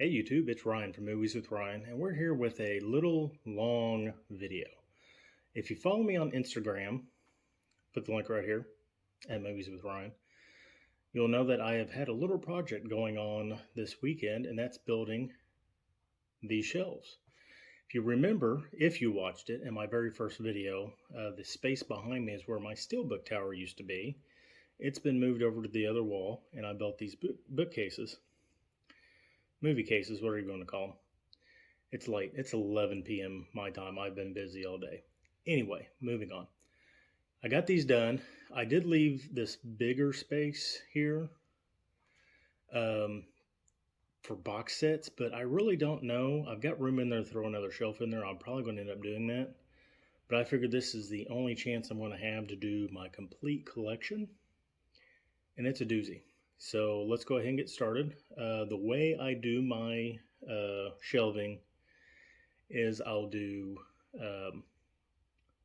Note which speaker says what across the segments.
Speaker 1: Hey YouTube, it's Ryan from Movies with Ryan, and we're here with a little long video. If you follow me on Instagram, put the link right here, at Movies with Ryan, you'll know that I have had a little project going on this weekend, and that's building these shelves. If you remember, if you watched it in my very first video, the space behind me is where my steelbook tower used to be. It's been moved over to the other wall, and I built these bookcases. Movie cases, whatever you want to call them. It's late. It's 11 p.m. my time. I've been busy all day. Anyway, moving on. I got these done. I did leave this bigger space here for box sets, but I really don't know. I've got room in there to throw another shelf in there. I'm probably going to end up doing that. But I figured this is the only chance I'm going to have to do my complete collection. And it's a doozy. So let's go ahead and get started. The way I do my shelving is I'll do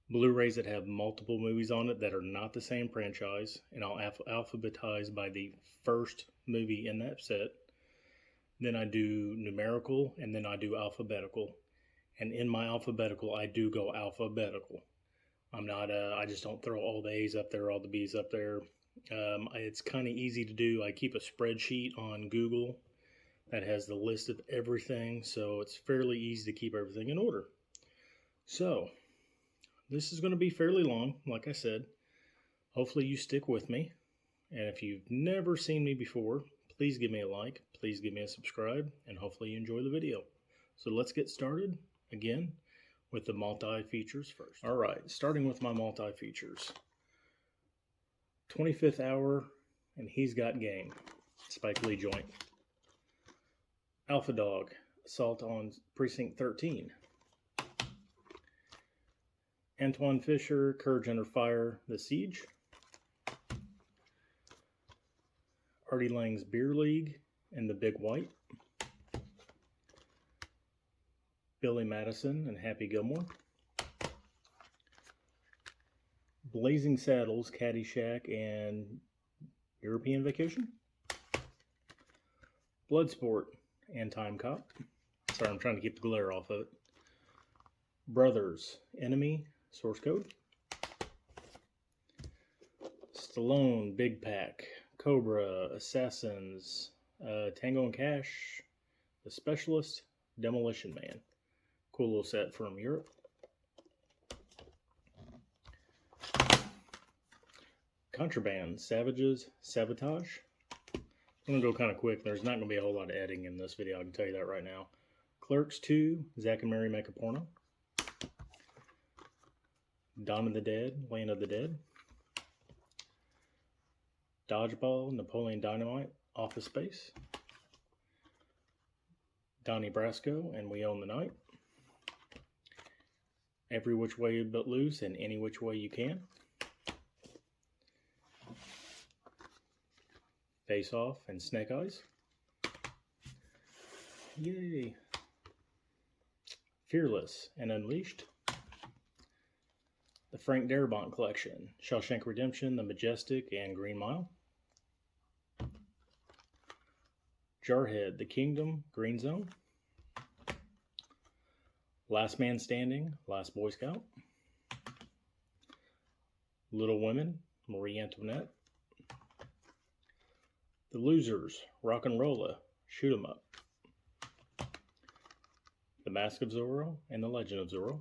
Speaker 1: Blu-rays that have multiple movies on it that are not the same franchise, and I'll alphabetize by the first movie in that set. Then I do numerical, and then I do alphabetical. And in my alphabetical, I do go alphabetical. I'm not, I just don't throw all the A's up there, all the B's up there. It's kind of easy to do. I keep a spreadsheet on Google that has the list of everything, so it's fairly easy to keep everything in order. So, this is going to be fairly long, like I said. Hopefully you stick with me. And if you've never seen me before, please give me a like, please give me a subscribe, and hopefully you enjoy the video. So let's get started, again, with the multi-features first. Alright, starting with my multi-features. 25th Hour, and He's Got Game, Spike Lee joint. Alpha Dog, Assault on Precinct 13. Antoine Fisher, Courage Under Fire, The Siege. Artie Lange's Beer League and The Big White. Billy Madison and Happy Gilmore. Blazing Saddles, Caddyshack, and European Vacation. Bloodsport and Time Cop. Sorry, I'm trying to keep the glare off of it. Brothers, Enemy, Source Code. Stallone, Big Pack, Cobra, Assassins, Tango and Cash, The Specialist, Demolition Man. Cool little set from Europe. Contraband, Savages, Sabotage. I'm going to go kind of quick. There's not going to be a whole lot of editing in this video, I can tell you that right now. Clerks 2, Zack and Mary Make a Porno. Dawn of the Dead, Land of the Dead. Dodgeball, Napoleon Dynamite, Office Space. Donnie Brasco and We Own the Night. Every Which Way But Loose and Any Which Way You Can. Face Off and Snake Eyes. Yay. Fearless and Unleashed. The Frank Darabont Collection. Shawshank Redemption, The Majestic, and Green Mile. Jarhead, The Kingdom, Green Zone. Last Man Standing, Last Boy Scout. Little Women, Marie Antoinette. The Losers, Rock and Rolla, Shoot 'em Up. The Mask of Zorro and The Legend of Zorro.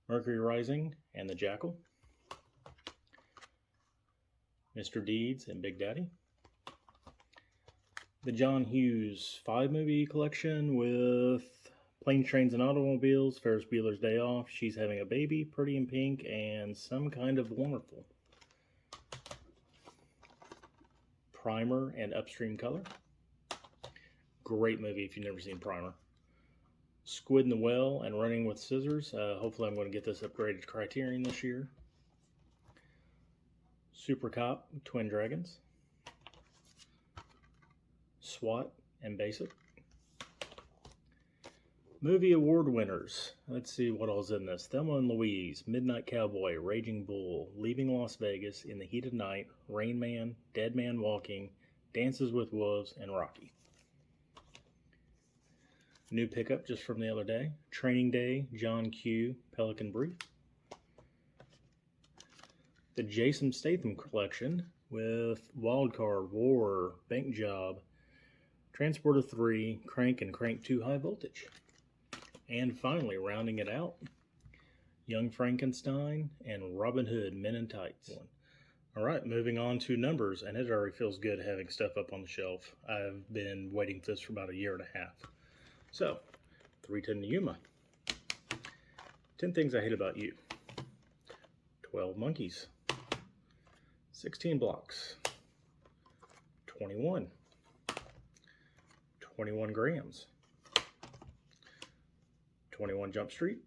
Speaker 1: Mercury Rising and The Jackal. Mr. Deeds and Big Daddy. The John Hughes 5-movie collection with Planes, Trains, and Automobiles, Ferris Bueller's Day Off, She's Having a Baby, Pretty in Pink, and Some Kind of Wonderful. Primer and Upstream Color. Great movie if you've never seen Primer. Squid in the Well and Running with Scissors. Hopefully I'm going to get this upgraded to Criterion this year. Super Cop, Twin Dragons. SWAT and Basic. Movie award winners. Let's see what all's in this. Thelma and Louise, Midnight Cowboy, Raging Bull, Leaving Las Vegas, In the Heat of Night, Rain Man, Dead Man Walking, Dances with Wolves, and Rocky. New pickup just from the other day. Training Day, John Q. Pelican Brief. The Jason Statham collection with Wildcard, War, Bank Job, Transporter 3, Crank, and Crank 2 High Voltage. And finally, rounding it out, Young Frankenstein and Robin Hood Men in Tights. All right, moving on to numbers, and it already feels good having stuff up on the shelf. I've been waiting for this for about a year and a half. So, 310 to Yuma. 10 Things I Hate About You. 12 Monkeys. 16 Blocks. 21. 21 Grams. 21 Jump Street.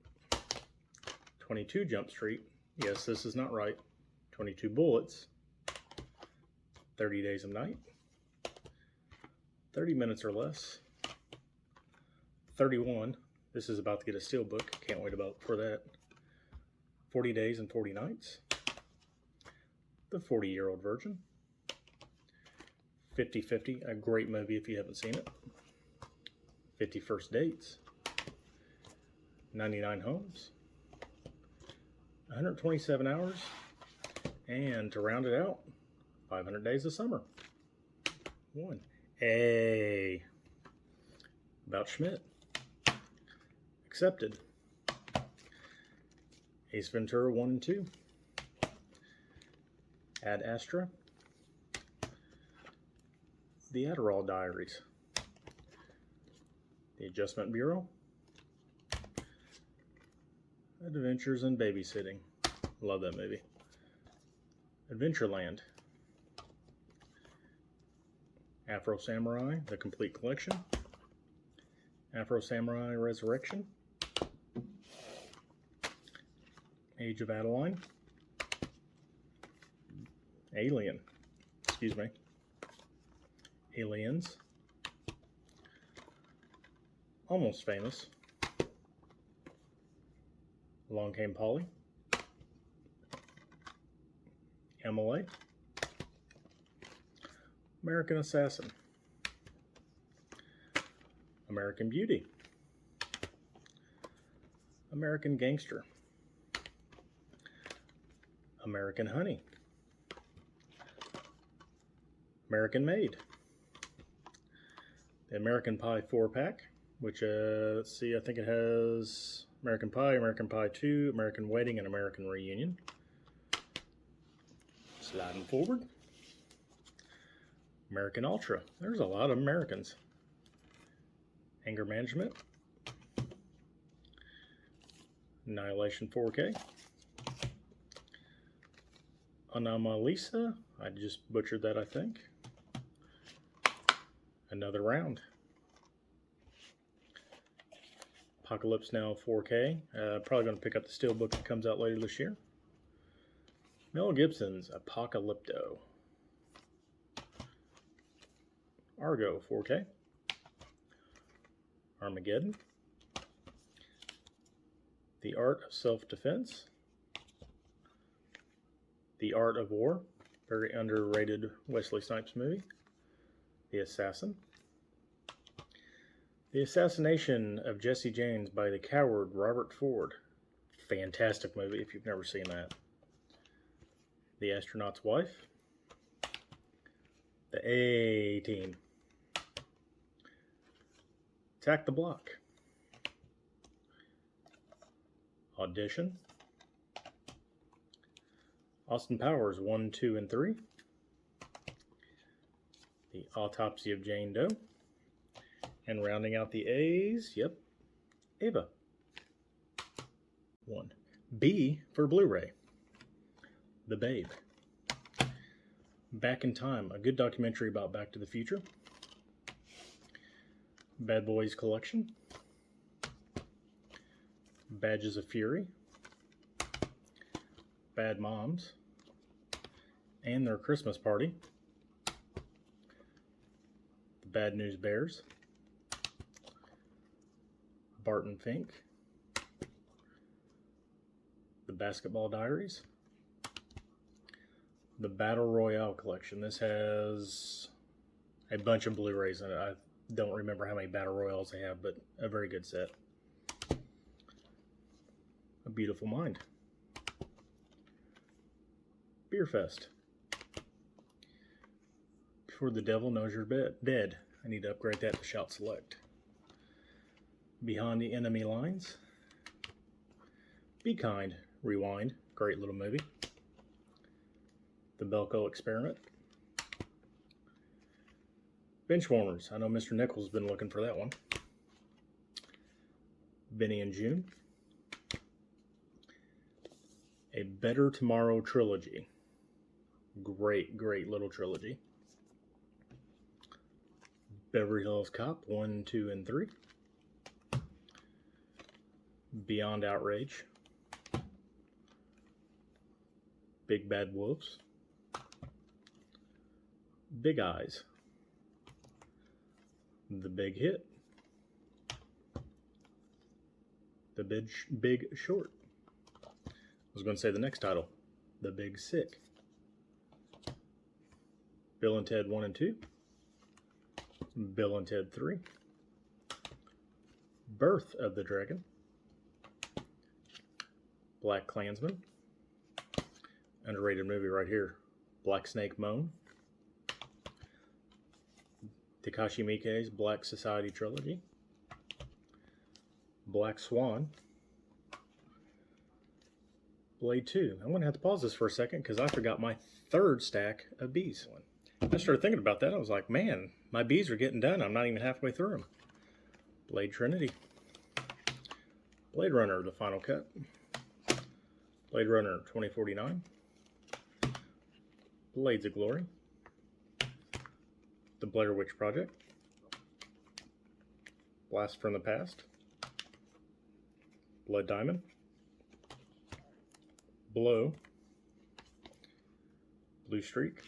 Speaker 1: 22 Jump Street. Yes, this is not right. 22 Bullets. 30 Days of Night. 30 Minutes or Less. 31. This is about to get a steelbook. Can't wait for that. 40 Days and 40 Nights. The 40-Year-Old Virgin. 50-50, a great movie if you haven't seen it. 50 First Dates. 99 Homes. 127 Hours. And to round it out, 500 Days of Summer. 1. A. About Schmidt. Accepted. Ace Ventura 1 and 2. Ad Astra. The Adderall Diaries. The Adjustment Bureau. Adventures in Babysitting. Love that movie. Adventureland. Afro Samurai, The Complete Collection. Afro Samurai Resurrection. Age of Adeline. Alien. Excuse me. Aliens. Almost Famous. Along Came Polly. Emily. American Assassin. American Beauty. American Gangster. American Honey. American Made. The American Pie 4-pack, which, let's see, I think it has American Pie, American Pie 2, American Wedding, and American Reunion. Sliding forward. American Ultra. There's a lot of Americans. Anger Management. Annihilation 4K. Anomalisa. I just butchered that, I think. Another Round. Apocalypse Now 4K. Probably going to pick up the steelbook that comes out later this year. Mel Gibson's Apocalypto. Argo 4K. Armageddon. The Art of Self-Defense. The Art of War. Very underrated Wesley Snipes movie. The Assassin. The Assassination of Jesse James by the Coward Robert Ford. Fantastic movie if you've never seen that. The Astronaut's Wife. The A-Team. Attack the Block. Audition. Austin Powers 1, 2, and 3. The Autopsy of Jane Doe. And rounding out the A's, yep, Ava. 1. B for Blu-ray. The Babe. Back in Time, a good documentary about Back to the Future. Bad Boys Collection. Badges of Fury. Bad Moms. And Their Christmas Party. The Bad News Bears. Barton Fink. The Basketball Diaries. The Battle Royale collection. This has a bunch of Blu-rays in it. Don't remember how many battle royals they have, but a very good set. A Beautiful Mind. Beer Fest. Before the Devil Knows You're Dead. I need to upgrade that to Shout Select. Behind the Enemy Lines. Be Kind. Rewind. Great little movie. The Belko Experiment. Benchwarmers. I know Mr. Nichols has been looking for that one. Benny and June. A Better Tomorrow Trilogy. Great, great little trilogy. Beverly Hills Cop 1, 2, and 3. Beyond Outrage. Big Bad Wolves. Big Eyes. The Big Hit. The Big Short. I was going to say the next title. The Big Sick. Bill and Ted 1 and 2. Bill and Ted 3. Birth of the Dragon. Black Klansman. Underrated movie right here. Black Snake Moan. Takashi Miike's Black Society Trilogy. Black Swan. Blade 2. I'm going to have to pause this for a second because I forgot my third stack of bees. I started thinking about that. I was like, man, my bees are getting done. I'm not even halfway through them. Blade Trinity. Blade Runner, the final cut. Blade Runner 2049. Blades of Glory. The Blair Witch Project. Blast from the Past. Blood Diamond. Blow. Blue Streak.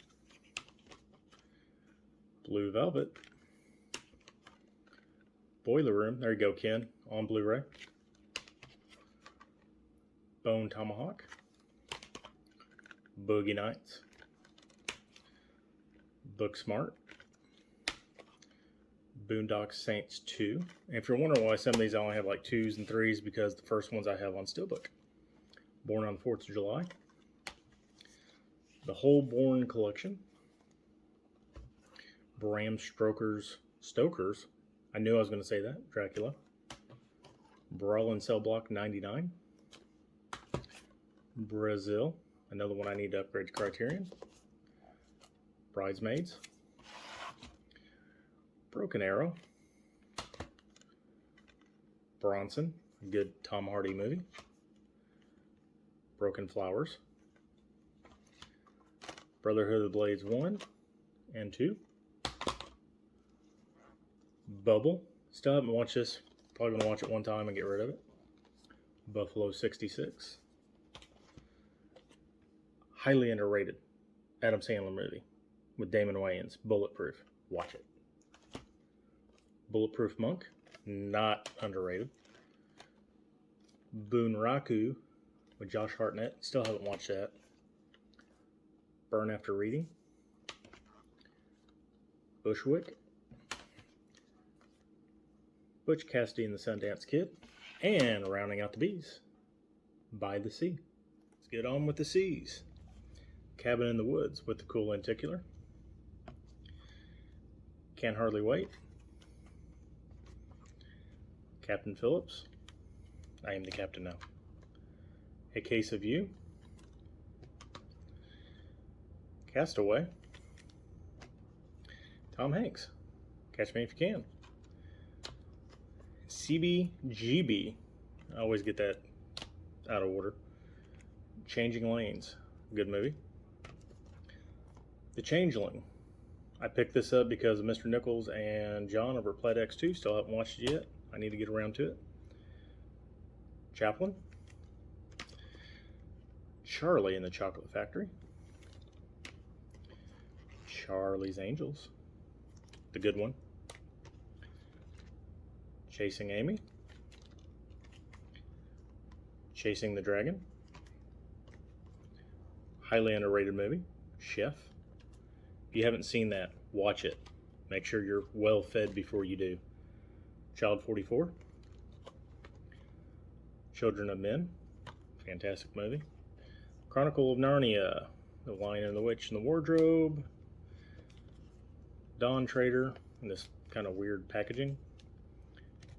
Speaker 1: Blue Velvet. Boiler Room. There you go, Ken. On Blu-ray. Bone Tomahawk. Boogie Nights. Booksmart. Boondock Saints 2. And if you're wondering why some of these I only have like 2s and 3s, because the first ones I have on Steelbook. Born on the 4th of July. The Whole Born Collection. Bram Stoker's. I knew I was going to say that. Dracula. Brawl in Cell Block 99. Brazil. Another one I need to upgrade to Criterion. Bridesmaids. Broken Arrow. Bronson. A good Tom Hardy movie. Broken Flowers. Brotherhood of the Blades 1 and 2. Bubble. Still haven't watched this. Probably going to watch it one time and get rid of it. Buffalo 66. Highly underrated Adam Sandler movie with Damon Wayans. Bulletproof. Watch it. Bulletproof Monk. Not underrated. Boonraku with Josh Hartnett. Still haven't watched that. Burn After Reading. Bushwick. Butch Cassidy and the Sundance Kid. And rounding out the bees, By the Sea. Let's get on with the C's. Cabin in the Woods with the Cool Lenticular. Can't Hardly Wait. Captain Phillips. I am the captain now. A Case of You. Castaway. Tom Hanks. Catch Me If You Can. CBGB. I always get that out of order. Changing Lanes. Good movie. The Changeling. I picked this up because of Mr. Nichols and John over at Playdex 2. Still haven't watched it yet. I need to get around to it. Chaplin. Charlie and the Chocolate Factory. Charlie's Angels. The good one. Chasing Amy. Chasing the Dragon. Highly underrated movie. Chef. If you haven't seen that, watch it. Make sure you're well fed before you do. Child 44. Children of Men. Fantastic movie. Chronicle of Narnia. The Lion and the Witch and the Wardrobe. Dawn Trader in this kind of weird packaging.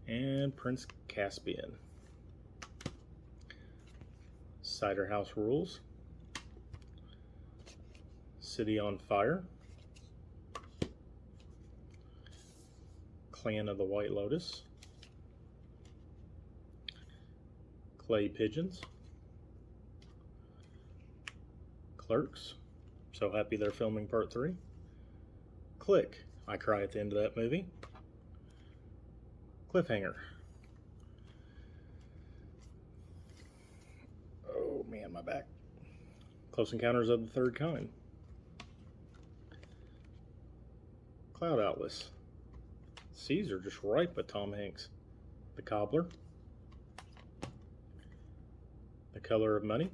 Speaker 1: And Prince Caspian. Cider House Rules. City on Fire. Clan of the White Lotus. Clay Pigeons. Clerks. So happy they're filming part 3. Click. I cry at the end of that movie. Cliffhanger. Oh man, my back. Close Encounters of the Third Kind. Cloud Atlas. Caesar just ripe with Tom Hanks. The Cobbler. The Color of Money.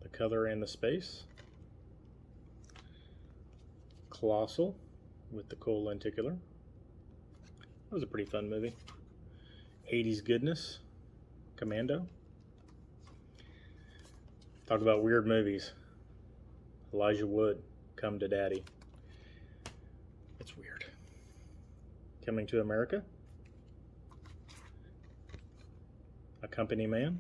Speaker 1: The Color and the Space. Colossal with the Cool Lenticular. That was a pretty fun movie. 80s Goodness. Commando. Talk about weird movies. Elijah Wood, Come to Daddy. It's weird. Coming to America. A Company Man.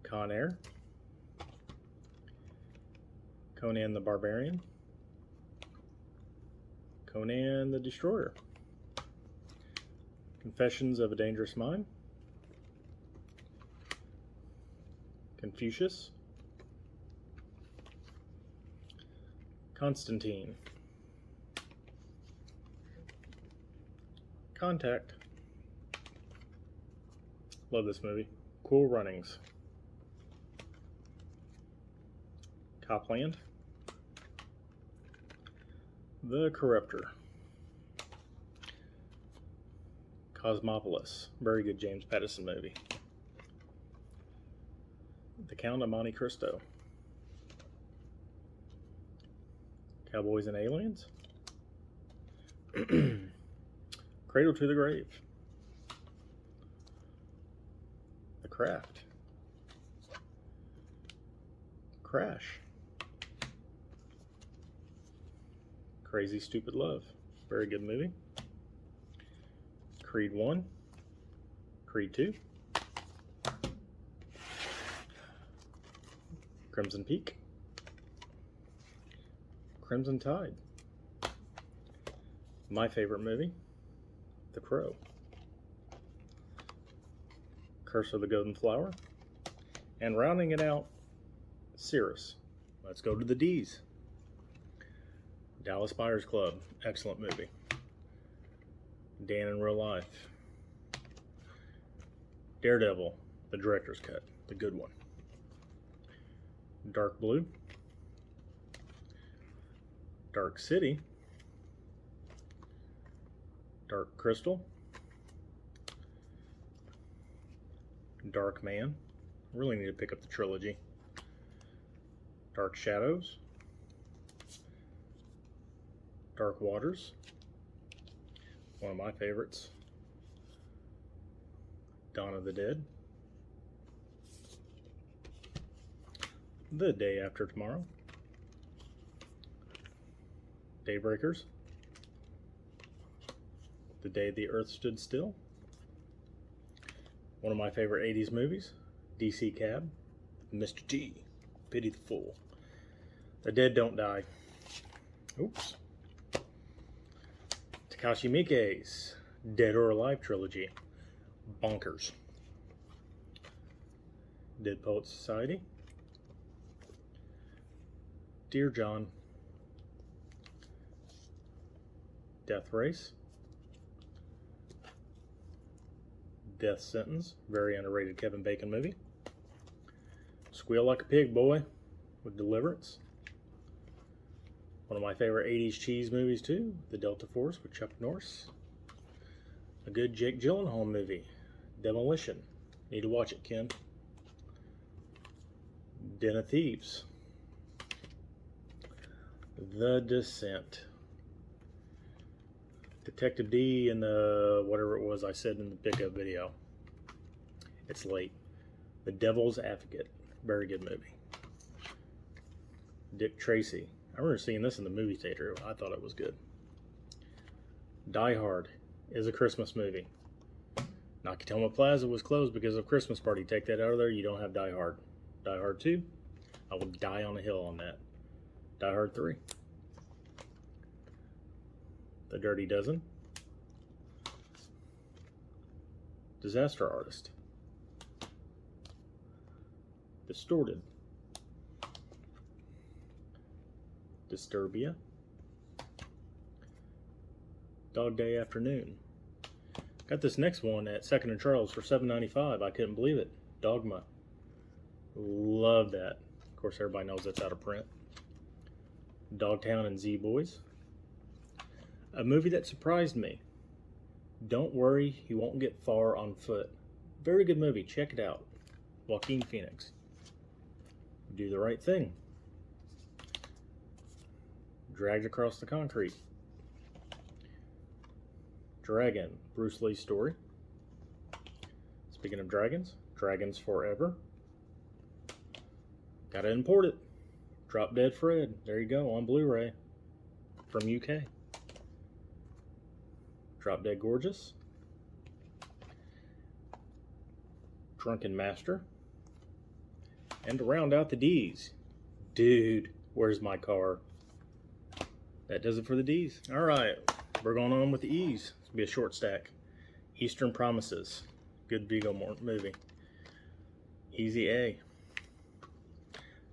Speaker 1: Con Air. Conan the Barbarian. Conan the Destroyer. Confessions of a Dangerous Mind. Confucius. Constantine. Contact. Love this movie. Cool Runnings. Copland. The Corruptor. Cosmopolis. Very good James Patterson movie. The Count of Monte Cristo. Cowboys and Aliens. Cradle to the Grave. The Craft. Crash. Crazy Stupid Love. Very good movie. Creed 1. Creed 2. Crimson Peak. Crimson Tide. My favorite movie, The Crow. Curse of the Golden Flower. And rounding it out, Cirrus. Let's go to the D's. Dallas Buyers Club. Excellent movie. Dan in Real Life. Daredevil, the director's cut, the good one. Dark Blue. Dark City. Dark Crystal. Dark Man. Really need to pick up the trilogy. Dark Shadows. Dark Waters. One of my favorites. Dawn of the Dead. The Day After Tomorrow. Daybreakers. The Day the Earth Stood Still. One of my favorite 80s movies. DC Cab. Mr. T. Pity the Fool. The Dead Don't Die. Oops. Takashi Miike's Dead or Alive trilogy. Bonkers. Dead Poets Society. Dear John. Death Race. Death Sentence. Very underrated Kevin Bacon movie. Squeal Like a Pig, Boy with Deliverance. One of my favorite 80s cheese movies too, The Delta Force with Chuck Norris. A good Jake Gyllenhaal movie, Demolition. Need to watch it, Ken. Den of Thieves. The Descent. Detective D and the whatever it was I said in the pickup video. It's late. The Devil's Advocate. Very good movie. Dick Tracy. I remember seeing this in the movie theater. I thought it was good. Die Hard is a Christmas movie. Nakatomi Plaza was closed because of Christmas Party. Take that out of there, you don't have Die Hard. Die Hard 2, I will die on a hill on that. Die Hard 3. The Dirty Dozen. Disaster Artist. Distorted. Disturbia. Dog Day Afternoon. Got this next one at 2nd and Charles for $7.95. I couldn't believe it. Dogma. Love that. Of course, everybody knows that's out of print. Dogtown and Z-Boys. A movie that surprised me. Don't worry, you won't get far on foot. Very good movie. Check it out. Joaquin Phoenix. Do the Right Thing. Dragged Across the Concrete. Dragon. Bruce Lee's story. Speaking of dragons, Dragons Forever. Gotta import it. Drop Dead Fred. There you go, on Blu-ray. From UK. Drop Dead Gorgeous. Drunken Master. And to round out the D's. Dude, where's my car? That does it for the D's. Alright, we're going on with the E's. It's going to be a short stack. Eastern Promises. Good Vigo movie. Easy A.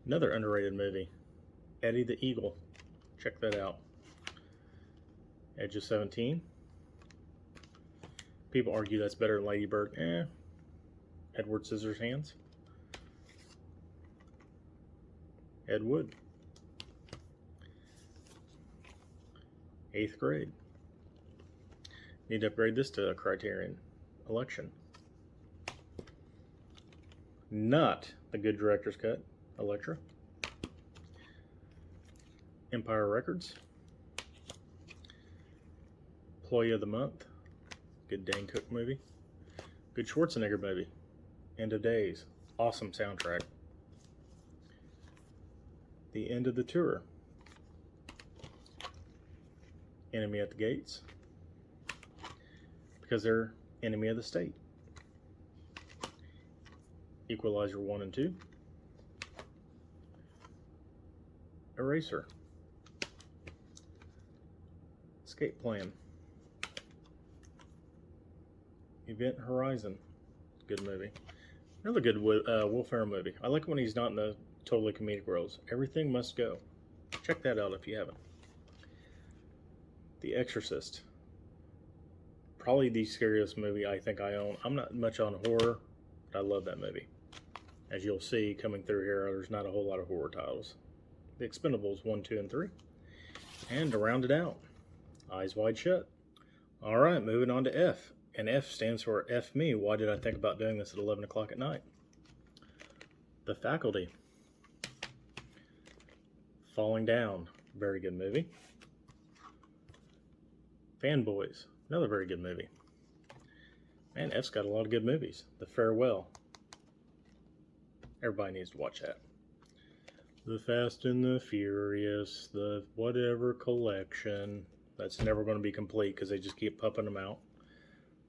Speaker 1: Another underrated movie. Eddie the Eagle. Check that out. Edge of 17. People argue that's better than Lady Bird. Edward Scissorhands. Ed Wood. 8th Grade. Need to upgrade this to a Criterion Election. Not the good director's cut. Electra. Empire Records. Employee of the Month. Good Dane Cook movie. Good Schwarzenegger movie. End of Days. Awesome soundtrack. The End of the Tour. Enemy at the Gates. Because they're enemy of the state. Equalizer 1 and 2. Eraser. Escape Plan. Event Horizon. Good movie. Another good Will Ferrell movie. I like when he's not in the totally comedic roles. Everything Must Go. Check that out if you haven't. The Exorcist. Probably the scariest movie I think I own. I'm not much on horror, but I love that movie. As you'll see coming through here, there's not a whole lot of horror titles. The Expendables 1, 2, and 3. And to round it out, Eyes Wide Shut. Alright, moving on to F. And F stands for F Me. Why did I think about doing this at 11 o'clock at night? The Faculty. Falling Down. Very good movie. Fanboys. Another very good movie. Man, F's got a lot of good movies. The Farewell. Everybody needs to watch that. The Fast and the Furious. The whatever collection. That's never going to be complete because they just keep pumping them out.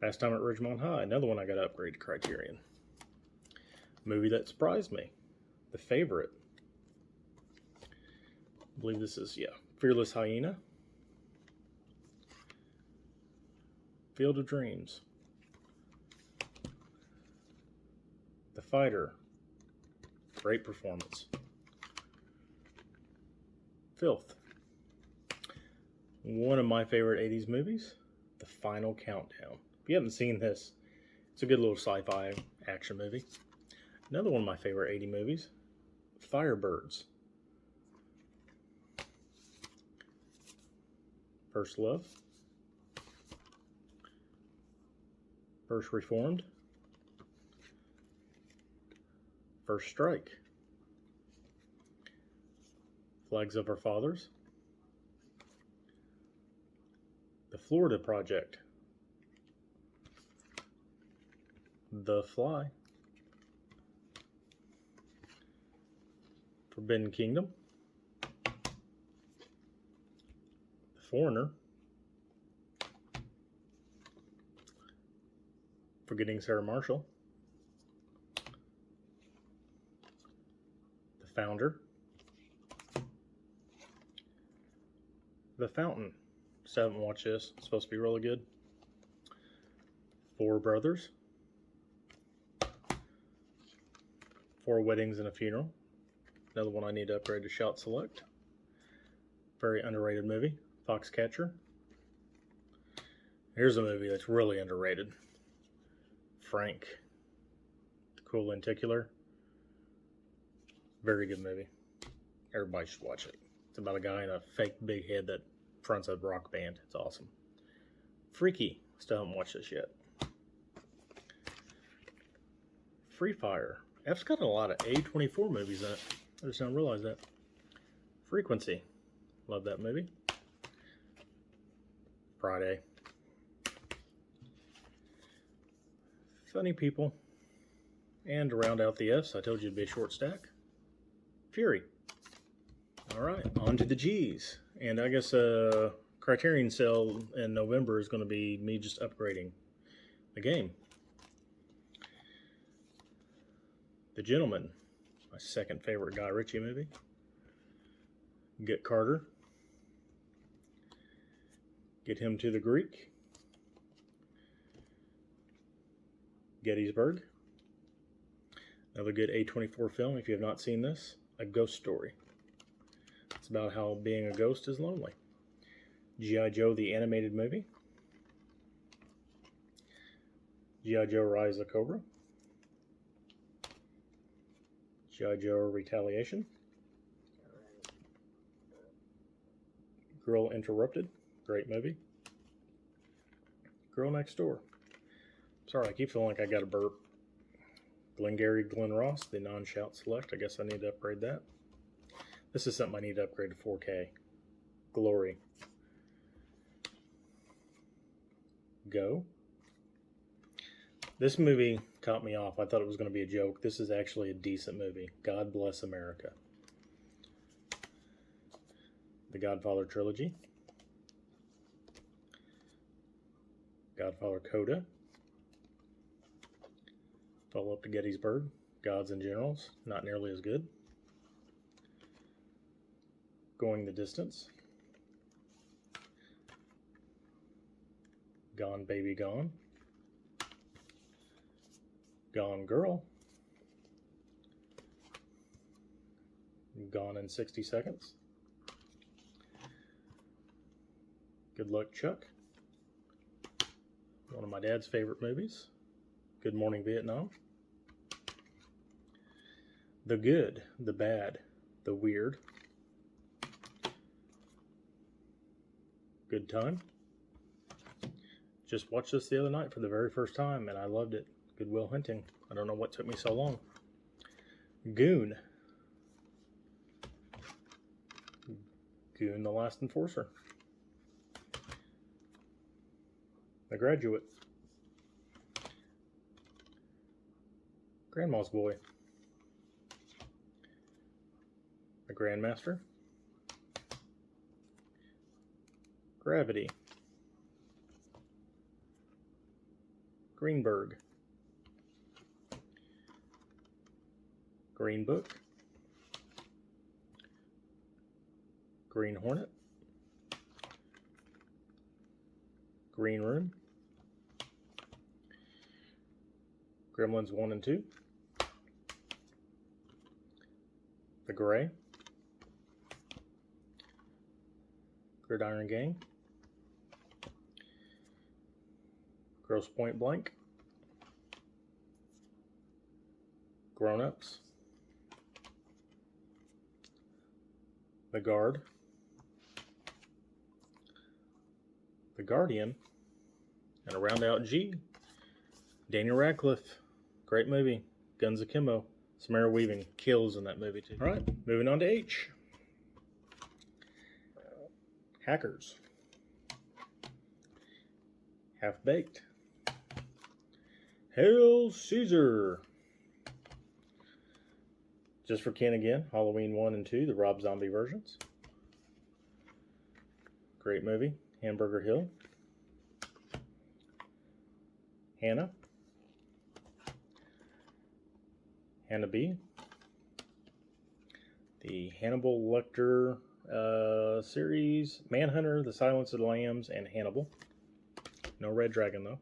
Speaker 1: Last Time at Ridgemont High. Another one I got to upgrade to Criterion. Movie that surprised me. The Favorite. I believe this is, Fearless Hyena. Field of Dreams. The Fighter. Great performance. Filth. One of my favorite 80s movies, The Final Countdown. If you haven't seen this, it's a good little sci-fi action movie. Another one of my favorite 80 movies, Firebirds. First Love. First Reformed. First Strike. Flags of Our Fathers. The Florida Project. The Fly. Forbidden Kingdom. The Foreigner. Forgetting Sarah Marshall. The Founder. The Fountain. Still haven't watched this. It's supposed to be really good. Four Brothers. Four Weddings and a Funeral. Another one I need to upgrade to Shout Select. Very underrated movie. Foxcatcher. Here's a movie that's really underrated. Frank. Cool Lenticular. Very good movie. Everybody should watch it. It's about a guy in a fake big head that fronts a rock band. It's awesome. Freaky. Still haven't watched this yet. Free Fire. F's got a lot of A24 movies in it. I just don't realize that. Frequency. Love that movie. Friday. Funny People. And to round out the F's, I told you it'd be a short stack. Fury. Alright, on to the G's. And I guess Criterion sale in November is going to be me just upgrading the game. The Gentleman. My second favorite Guy Ritchie movie. Get Carter. Get Him to the Greek. Gettysburg. Another good A24 film if you have not seen this. A Ghost Story. It's about how being a ghost is lonely. G.I. Joe the Animated Movie. G.I. Joe Rise of Cobra. G.I. Joe Retaliation. Girl Interrupted. Great movie. Girl Next Door. Sorry, I keep feeling like I got a burp. Glengarry Glen Ross, the non-shout select. I guess I need to upgrade that. This is something I need to upgrade to 4K. Glory. Go. This movie caught me off. I thought it was going to be a joke. This is actually a decent movie. God Bless America. The Godfather Trilogy. Godfather Coda. Follow up to Gettysburg. Gods and Generals. Not nearly as good. Going the Distance. Gone Baby Gone. Gone Girl. Gone in 60 Seconds. Good Luck Chuck. One of my dad's favorite movies. Good Morning Vietnam. The Good, the Bad, the Weird. Good Time. Just watched this the other night for the very first time and I loved it. Good Will Hunting. I don't know what took me so long. Goon. Goon the Last Enforcer. The Graduate. Grandma's Boy. The Grandmaster. Gravity. Greenberg. Green Book. Green Hornet. Green Room. Gremlins 1 and 2. The Gray. Gridiron Gang. Grosse Point Blank. Grown Ups. The Guard. The Guardian. And a round out G. Daniel Radcliffe. Great movie. Guns Akimbo. Samara Weaving kills in that movie too. Alright, moving on to H. Hackers. Half-Baked. Hail Caesar. Just for Ken again, Halloween 1 and 2, the Rob Zombie versions. Great movie. Hamburger Hill. Hannah. Hannah B. The Hannibal Lecter series, Manhunter, The Silence of the Lambs, and Hannibal. No Red Dragon, though.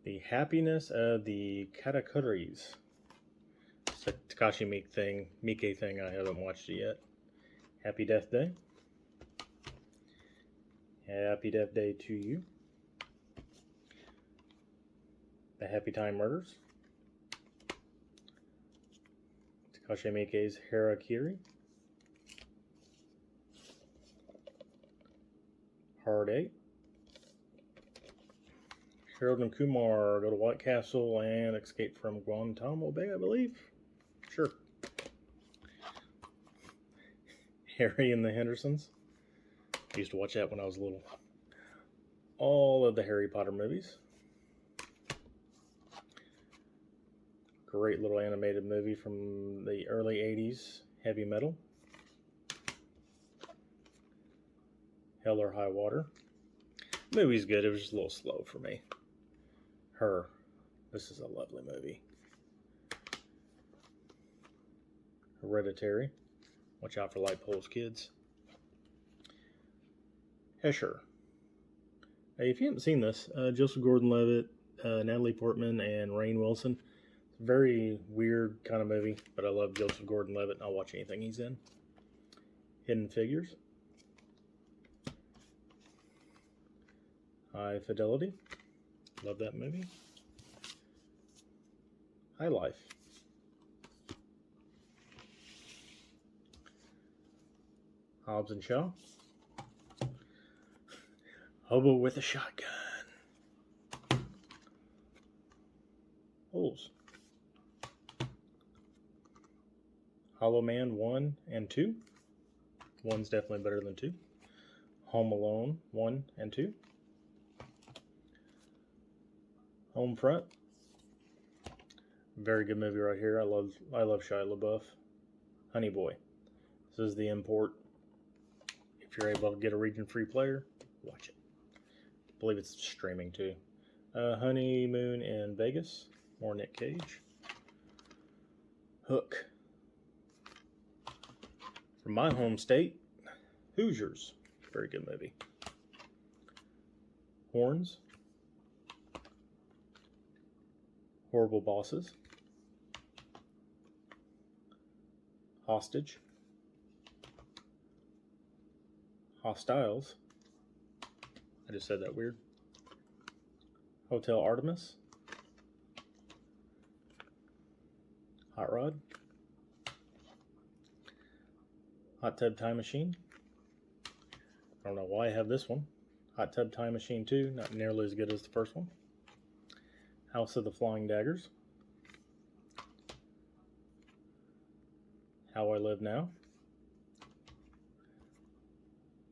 Speaker 1: The Happiness of the Katakuris. It's a Takashi Miike thing. I haven't watched it yet. Happy Death Day. Happy Death Day to you. The Happy Time Murders. Takashi Miike's Harakiri. Hard 8. Harold and Kumar go to White Castle and escape from Guantanamo Bay, I believe. Sure. Harry and the Hendersons. I used to watch that when I was little. All of the Harry Potter movies. Great little animated movie from the early 80s, Heavy Metal. Hell or High Water. The movie's good, it was just a little slow for me. Her. This is a lovely movie. Hereditary. Watch out for light poles, kids. Hesher. Hey, if you haven't seen this, Joseph Gordon-Levitt, Natalie Portman, and Rainn Wilson. It's a very weird kind of movie, but I love Joseph Gordon-Levitt and I'll watch anything he's in. Hidden Figures. High Fidelity. Love that movie. High Life. Hobbs and Shaw. Hobo with a Shotgun. Holes. Hollow Man 1 and 2. 1's definitely better than 2. Home Alone 1 and 2. Homefront. Very good movie right here. I love Shia LaBeouf. Honey Boy. This is the import. If you're able to get a region-free player, watch it. I believe it's streaming too. Honeymoon in Vegas. More Nick Cage. Hook. From my home state, Hoosiers. Very good movie. Horns. Horrible Bosses. Hostage. Hostiles. I just said that weird. Hotel Artemis. Hot Rod. Hot Tub Time Machine. I don't know why I have this one. Hot Tub Time Machine 2, not nearly as good as the first one. House of the Flying Daggers. How I Live Now.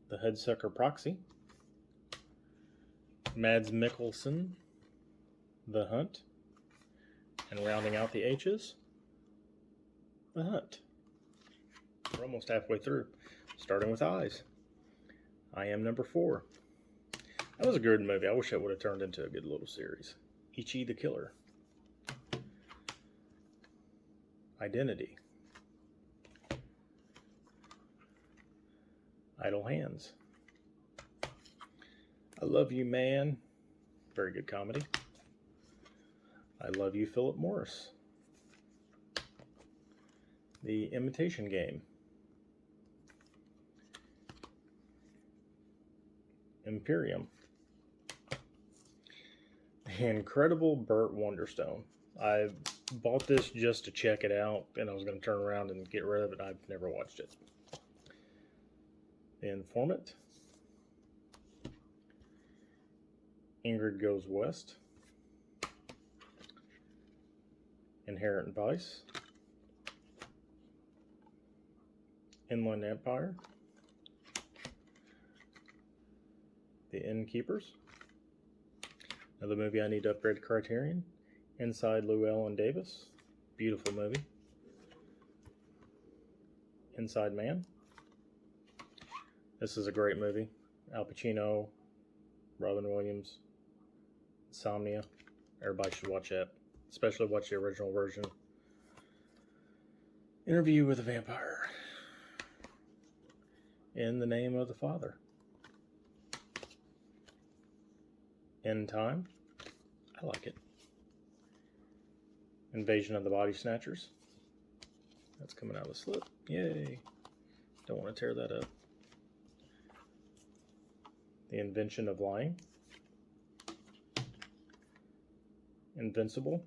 Speaker 1: The Headsucker Proxy. Mads Mikkelsen. The Hunt. And rounding out the H's, The Hunt. We're almost halfway through, starting with Eyes. I Am Number 4. That was a good movie. I wish it would have turned into a good little series. Ichi the Killer. Identity. Idle Hands. I Love You, Man. Very good comedy. I Love You, Philip Morris. The Imitation Game. Imperium. The Incredible Burt Wonderstone. I bought this just to check it out, and I was going to turn around and get rid of it. I've never watched it. The Informant. Ingrid Goes West. Inherent Vice. Inland Empire. The Innkeepers. Another movie I need to upgrade to Criterion. Inside Llewellyn Davis. Beautiful movie. Inside Man. This is a great movie. Al Pacino, Robin Williams, Insomnia. Everybody should watch that. Especially watch the original version. Interview with a Vampire. In the Name of the Father. End Time. I like it. Invasion of the Body Snatchers. That's coming out of the slip. Yay. Don't want to tear that up. The Invention of Lying. Invincible.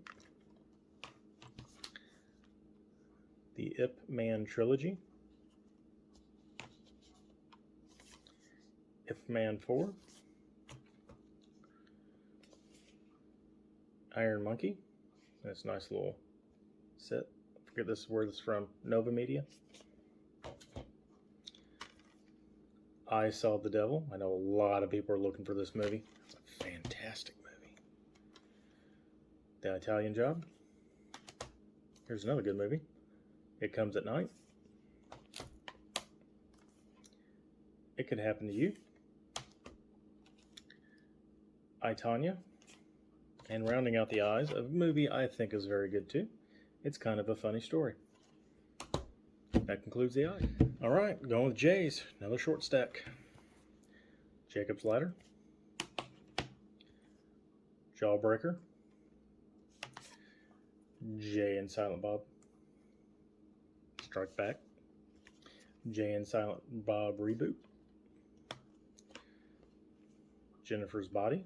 Speaker 1: The Ip Man Trilogy. Ip Man 4. Iron Monkey. That's a nice little set. I forget where this is from. Nova Media. I Saw the Devil. I know a lot of people are looking for this movie. It's a fantastic movie. The Italian Job. Here's another good movie. It Comes at Night. It Could Happen to You. I, Tonya. And rounding out the eyes, a movie I think is very good too. It's kind of a funny story. That concludes the eye. All right, going with J's. Another short stack. Jacob's Ladder. Jawbreaker. Jay and Silent Bob. Strike Back. Jay and Silent Bob Reboot. Jennifer's Body.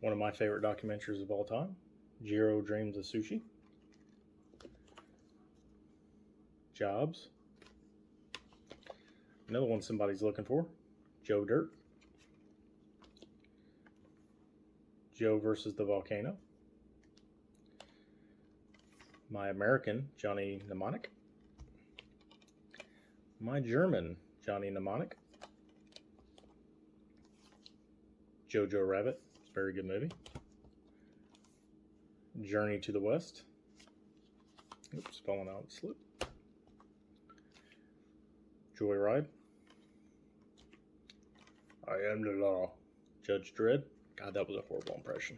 Speaker 1: One of my favorite documentaries of all time. Jiro Dreams of Sushi. Jobs. Another one somebody's looking for. Joe Dirt. Joe versus the Volcano. My American, Johnny Mnemonic. My German, Johnny Mnemonic. Jojo Rabbit. It's a very good movie. Journey to the West. Oops, falling out of the slip. Joyride. I Am the Law. Judge Dredd. God, that was a horrible impression.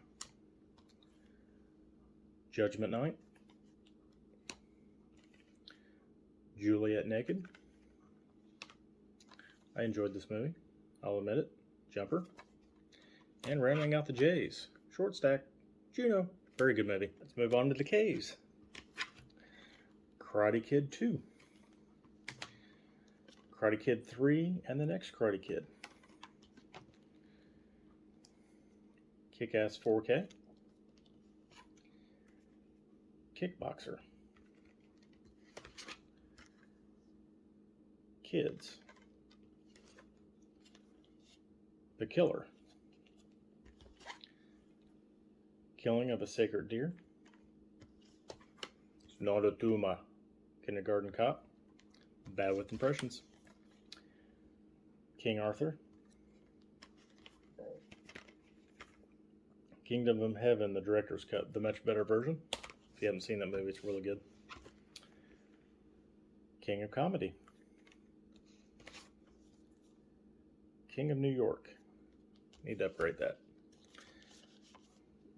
Speaker 1: Judgment Night. Juliet Naked. I enjoyed this movie. I'll admit it. Jumper. And rounding out the J's. Short stack. Juno. Very good movie. Let's move on to the K's. Karate Kid 2. Karate Kid 3 and the next Karate Kid. Kick-Ass 4K. Kickboxer. Kids. The Killer. Killing of a Sacred Deer. Not a Tuma. Kindergarten Cop. Bad with Impressions. King Arthur. Kingdom of Heaven, the director's cut, the much better version. If you haven't seen that movie, it's really good. King of Comedy. King of New York. Need to upgrade that.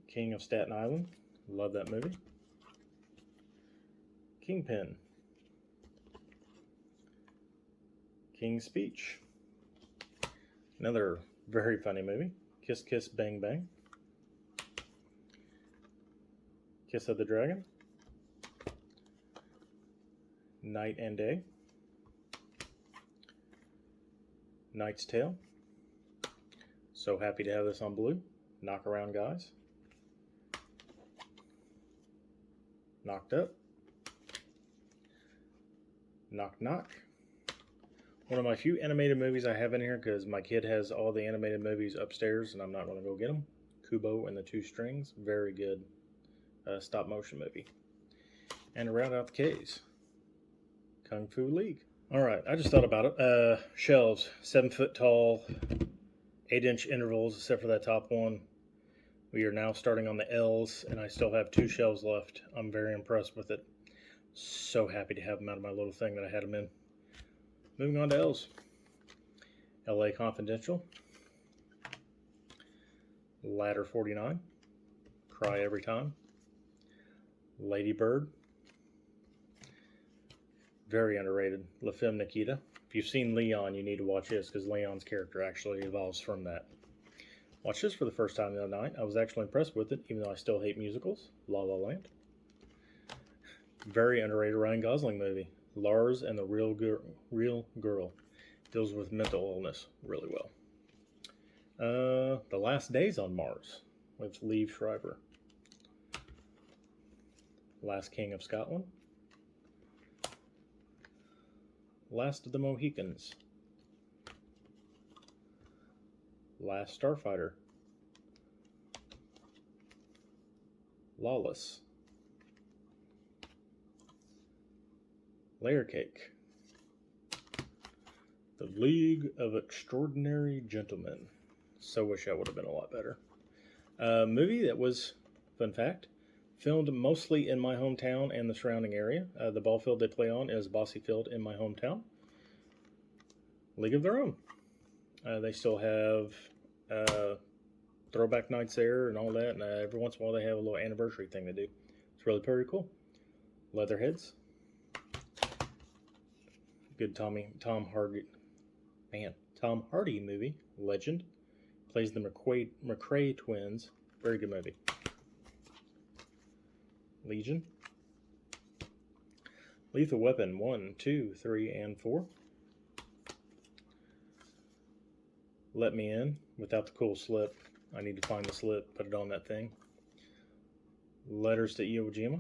Speaker 1: King of Staten Island. Love that movie. Kingpin. King's Speech. Another very funny movie. Kiss Kiss Bang Bang. Kiss of the Dragon. Night and Day. Knight's Tale. So happy to have this on Blue. Knock Around Guys. Knocked Up. Knock Knock. One of my few animated movies I have in here because my kid has all the animated movies upstairs and I'm not going to go get them. Kubo and the Two Strings. Very good stop motion movie. And to round out the K's. Kung Fu League. Alright, I just thought about it. Shelves. 7 foot tall 8-inch intervals except for that top one. We are now starting on the L's, and I still have 2 shelves left. I'm very impressed with it. So happy to have them out of my little thing that I had them in. Moving on to L's. LA Confidential. Ladder 49. Cry Every Time. Lady Bird. Very underrated. La Femme Nikita. If you've seen Leon, you need to watch this because Leon's character actually evolves from that. Watched this for the first time the other night. I was actually impressed with it, even though I still hate musicals. La La Land. Very underrated Ryan Gosling movie. Lars and the Real Girl. Deals with mental illness really well. The Last Days on Mars with Liev Schreiber. Last King of Scotland. Last of the Mohicans. Last Starfighter. Lawless. Layer Cake. The League of Extraordinary Gentlemen. So wish I would have been a lot better. Movie that was, fun fact, filmed mostly in my hometown and the surrounding area. The ball field they play on is Bossy Field in my hometown. League of Their Own. They still have throwback nights there and all that. And every once in a while they have a little anniversary thing they do. It's really pretty cool. Leatherheads. Good Tom Hardy movie. Legend. Plays the McRae twins. Very good movie. Legion. Lethal Weapon 1, 2, 3, and 4. Let Me In without the cool slip. I need to find the slip, put it on that thing. Letters to Iwo Jima.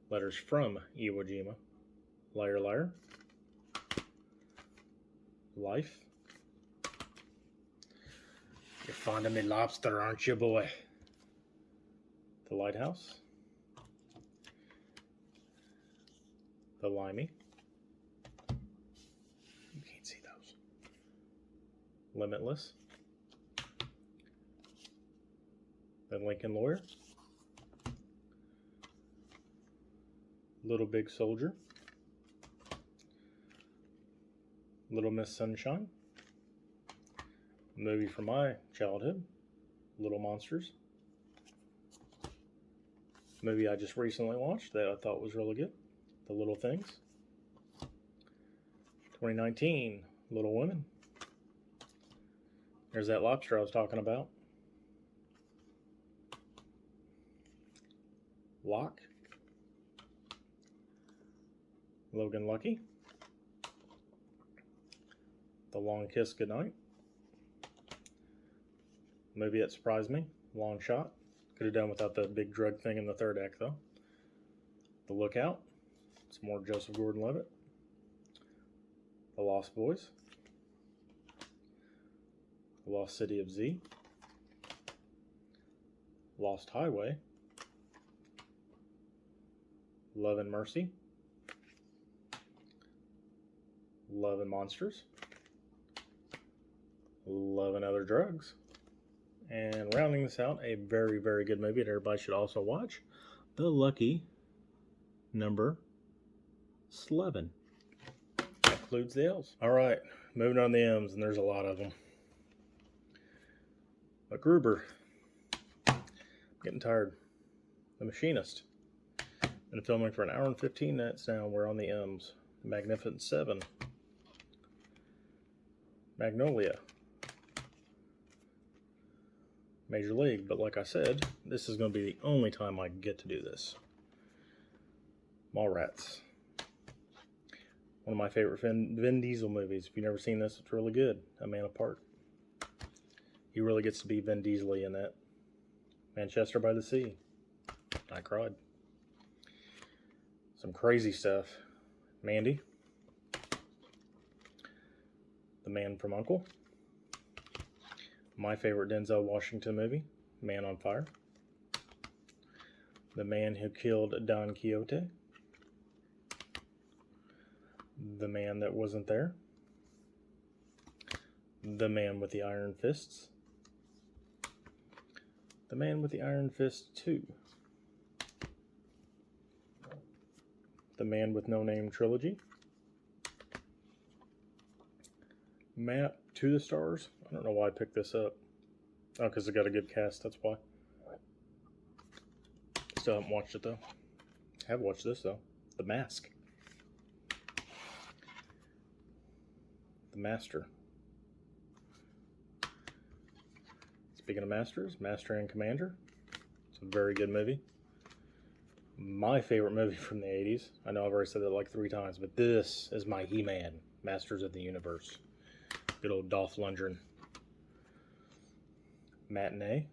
Speaker 1: Letters from Iwo Jima. Liar Liar. Life. You're fond of me lobster, aren't you, boy? The Lighthouse. The Limey. You can't see those. Limitless. The Lincoln Lawyer. Little Big Soldier. Little Miss Sunshine. Movie from my childhood. Little Monsters. Movie I just recently watched that I thought was really good. The Little Things. 2019, Little Women. There's that lobster I was talking about. Locke. Logan Lucky. The Long Kiss Goodnight. Movie that surprised me. Long Shot. Could have done without the big drug thing in the third act, though. The Lookout. It's more Joseph Gordon-Levitt. The Lost Boys. The Lost City of Z. Lost Highway. Love and Mercy. Love and Monsters. Love and Other Drugs. And rounding this out, a very, very good movie that everybody should also watch. The Lucky Number 11. That includes the L's. Alright, moving on to the M's, and there's a lot of them. MacGruber. Getting tired. The Machinist. Been filming for an hour and 15 minutes now. We're on the M's. Magnificent Seven. Magnolia. Major League, but like I said, this is going to be the only time I get to do this. Mallrats. One of my favorite Vin Diesel movies. If you've never seen this, it's really good. A Man Apart. He really gets to be Vin Diesel in that. Manchester by the Sea. I cried. Some crazy stuff. Mandy. The Man from U.N.C.L.E. My favorite Denzel Washington movie, Man on Fire. The Man Who Killed Don Quixote. The Man That Wasn't There. The Man with the Iron Fists. The Man with the Iron Fist 2. The Man with No Name Trilogy. Map to the Stars. I don't know why I picked this up. Oh, because it got a good cast, that's why. Still haven't watched it though. I have watched this though. The Mask. The Master. Speaking of Masters, Master and Commander. It's a very good movie. My favorite movie from the 80s. I know I've already said that like 3 times, but this is my He-Man, Masters of the Universe. Good old Dolph Lundgren. Matinee.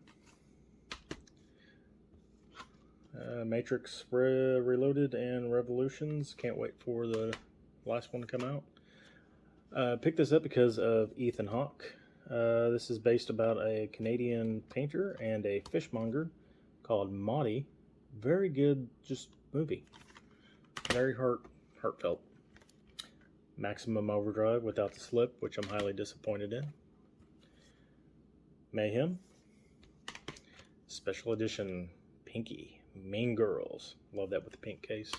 Speaker 1: Matrix Reloaded and Revolutions. Can't wait for the last one to come out. Picked this up because of Ethan Hawke. This is based about a Canadian painter and a fishmonger called Maudie. Very good, just movie. Very heartfelt. Maximum Overdrive without the slip, which I'm highly disappointed in. Mayhem. Special edition Pinky. Mean Girls. Love that with the pink case.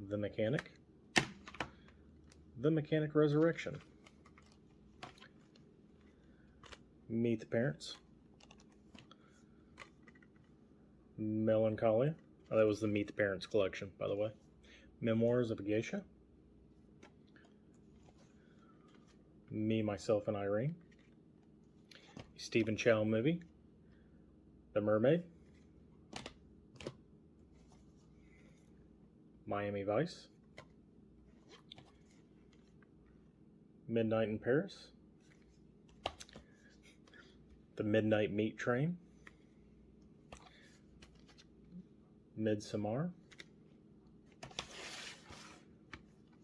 Speaker 1: The Mechanic. The Mechanic Resurrection. Meet the Parents. Melancholia. Oh, that was the Meet the Parents collection, by the way. Memoirs of a Geisha. Me, Myself, and Irene. Stephen Chow movie. The Mermaid. Miami Vice. Midnight in Paris. The Midnight Meat Train. Midsommar.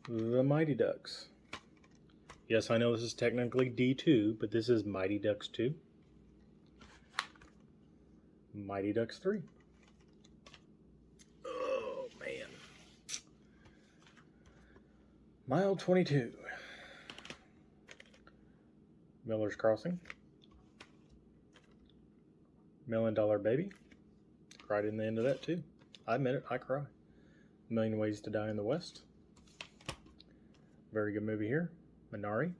Speaker 1: The Mighty Ducks. Yes, I know this is technically D2, but this is Mighty Ducks 2. Mighty Ducks 3. Oh, man. Mile 22. Miller's Crossing. $1 Million Baby. Cried in the end of that, too. I admit it, I cry. A Million Ways to Die in the West. Very good movie here. Minari.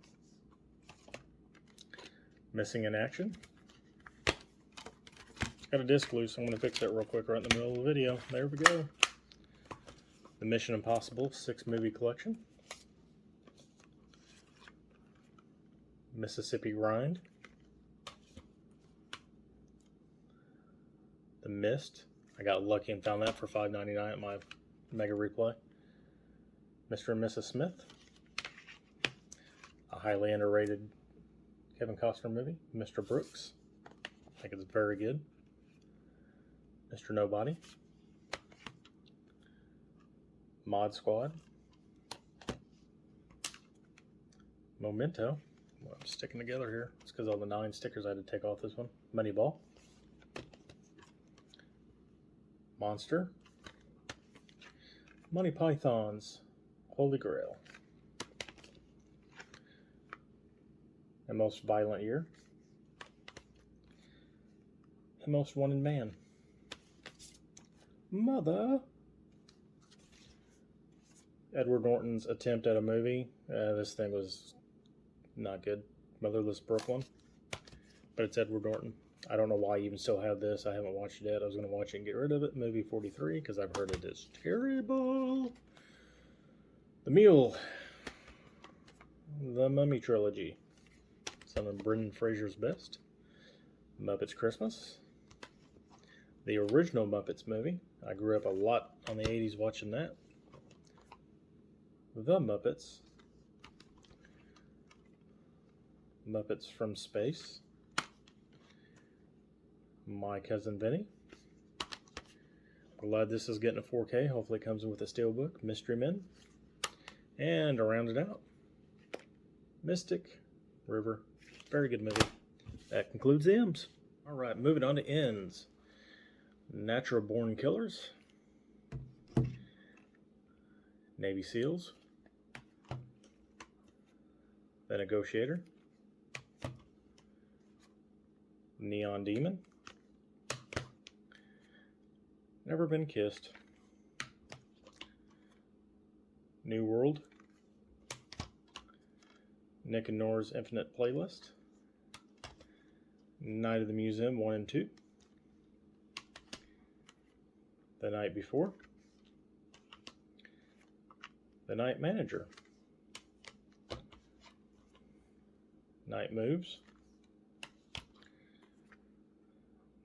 Speaker 1: Missing in Action. Got a disc loose. I'm going to fix that real quick right in the middle of the video. There we go. The Mission Impossible 6 movie collection. Mississippi Rind. The Mist. I got lucky and found that for $5.99 at my Mega Replay. Mr. and Mrs. Smith. A highly underrated Kevin Costner movie. Mr. Brooks. I think it's very good. Mr. Nobody. Mod Squad. Memento. Well, I'm sticking together here. It's because all the 9 stickers I had to take off this one. Moneyball. Monster. Monty Python's Holy Grail. A Most Violent Year. A Most Wanted Man. Mother. Edward Norton's attempt at a movie. This thing was not good. Motherless Brooklyn. But it's Edward Norton. I don't know why you even still have this. I haven't watched it yet. I was going to watch it and get rid of it. Movie 43, because I've heard it is terrible. The Mule. The Mummy Trilogy. Some of Brendan Fraser's best. Muppets Christmas. The original Muppets movie. I grew up a lot on the 80s watching that. The Muppets. Muppets from Space. My Cousin Vinny. Glad this is getting a 4K. Hopefully it comes in with a steelbook. Mystery Men. And to round it out, Mystic River. Very good movie. That concludes the M's. Alright, moving on to N's. Natural Born Killers. Navy SEALs. The Negotiator, Neon Demon, Never Been Kissed, New World, Nick and Nora's Infinite Playlist, Night of the Museum 1 and 2, The Night Before, The Night Manager, Night Moves,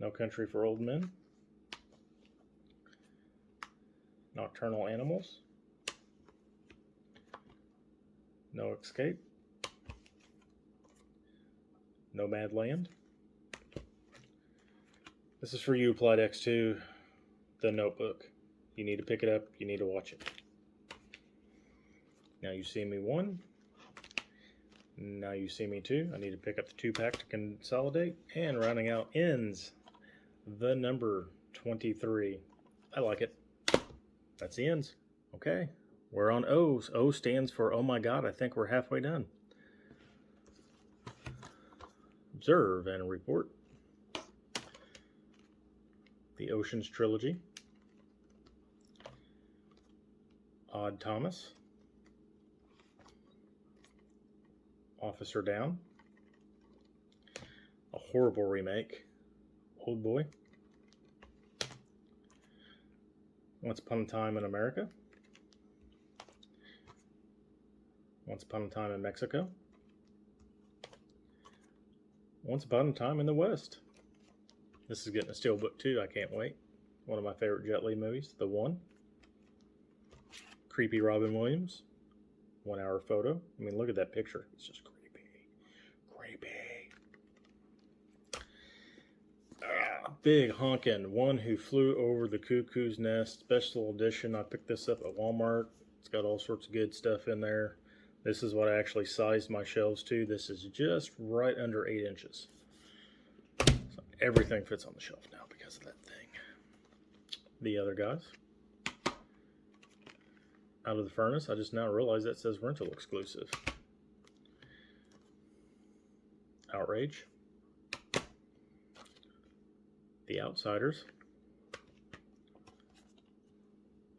Speaker 1: No Country for Old Men, Nocturnal Animals, No Escape, Nomad Land. This is for you, Applied X2, The Notebook. You need to pick it up. You need to watch it. Now You See Me 1. Now You See Me 2. I need to pick up the 2-pack to consolidate. And rounding out ends, the number 23. I like it. That's the ends. Okay. We're on O's. O stands for, oh my God, I think we're halfway done. Observe and report. The Oceans Trilogy. Odd Thomas. Officer Down. A horrible remake. Old Boy. Once Upon a Time in America. Once Upon a Time in Mexico. Once Upon a Time in the West. This is getting a steelbook too. I can't wait. One of my favorite Jet Li movies. The One. Creepy Robin Williams. 1 Hour Photo. I mean, look at that picture. It's just creepy. Creepy. Big honkin' One Who Flew Over the Cuckoo's Nest. Special edition. I picked this up at Walmart. It's got all sorts of good stuff in there. This is what I actually sized my shelves to. This is just right under 8 inches. So everything fits on the shelf now because of that thing. The Other Guys. Out of the Furnace. I just now realized that says rental exclusive. Outrage. The Outsiders.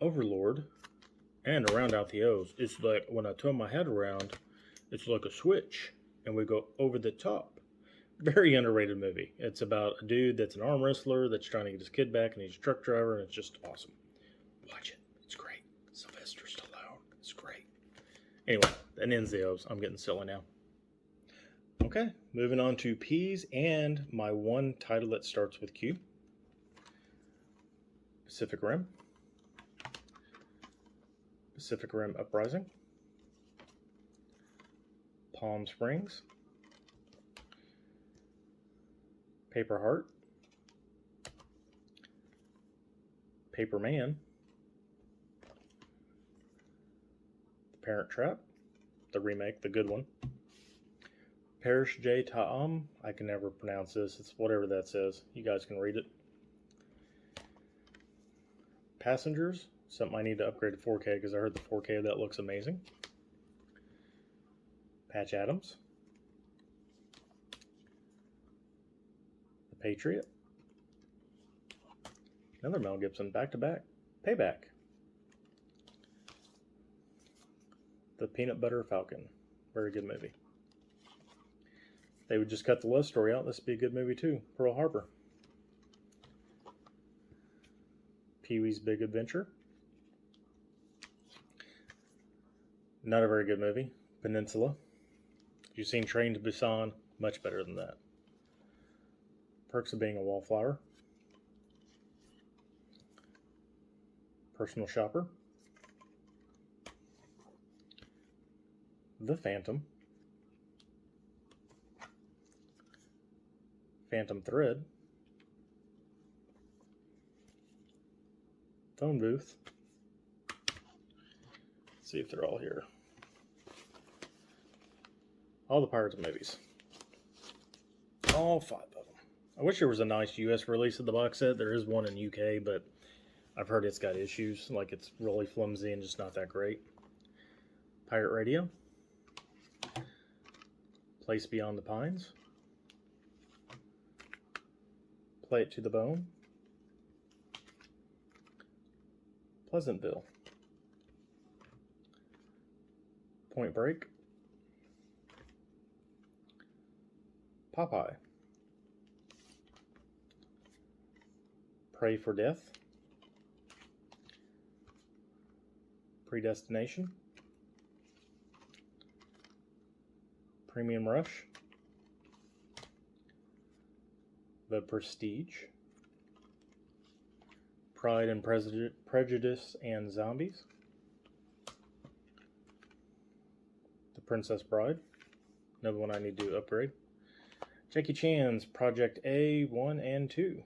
Speaker 1: Overlord. And to round out the O's, it's like when I turn my head around, it's like a switch, and we go over the top. Very underrated movie. It's about a dude that's an arm wrestler that's trying to get his kid back, and he's a truck driver, and it's just awesome. Watch it. It's great. Sylvester Stallone. It's great. Anyway, that ends the O's. I'm getting silly now. Okay, moving on to P's and my one title that starts with Q. Pacific Rim. Pacific Rim Uprising, Palm Springs, Paper Heart, Paper Man, The Parent Trap, the remake, the good one, Perish J. Ta'am, I can never pronounce this, it's whatever that says, you guys can read it. Passengers, something I need to upgrade to 4K because I heard the 4K of that looks amazing. Patch Adams. The Patriot. Another Mel Gibson, back to back. Payback. The Peanut Butter Falcon. Very good movie. They would just cut the love story out. This would be a good movie too. Pearl Harbor. Pee-wee's Big Adventure. Not a very good movie. Peninsula. You've seen Train to Busan. Much better than that. Perks of Being a Wallflower. Personal Shopper. The Phantom. Phantom Thread. Phone Booth. Let's see if they're all here. All the Pirates movies. All 5 of them. I wish there was a nice US release of the box set. There is one in UK, but I've heard it's got issues. Like it's really flimsy and just not that great. Pirate Radio. Place Beyond the Pines, Play It to the Bone, Pleasantville, Point Break, Popeye, Pray for Death, Predestination, Premium Rush, The Prestige, Pride and Prejudice and Zombies, The Princess Bride, another one I need to upgrade, Jackie Chan's Project A 1 and 2,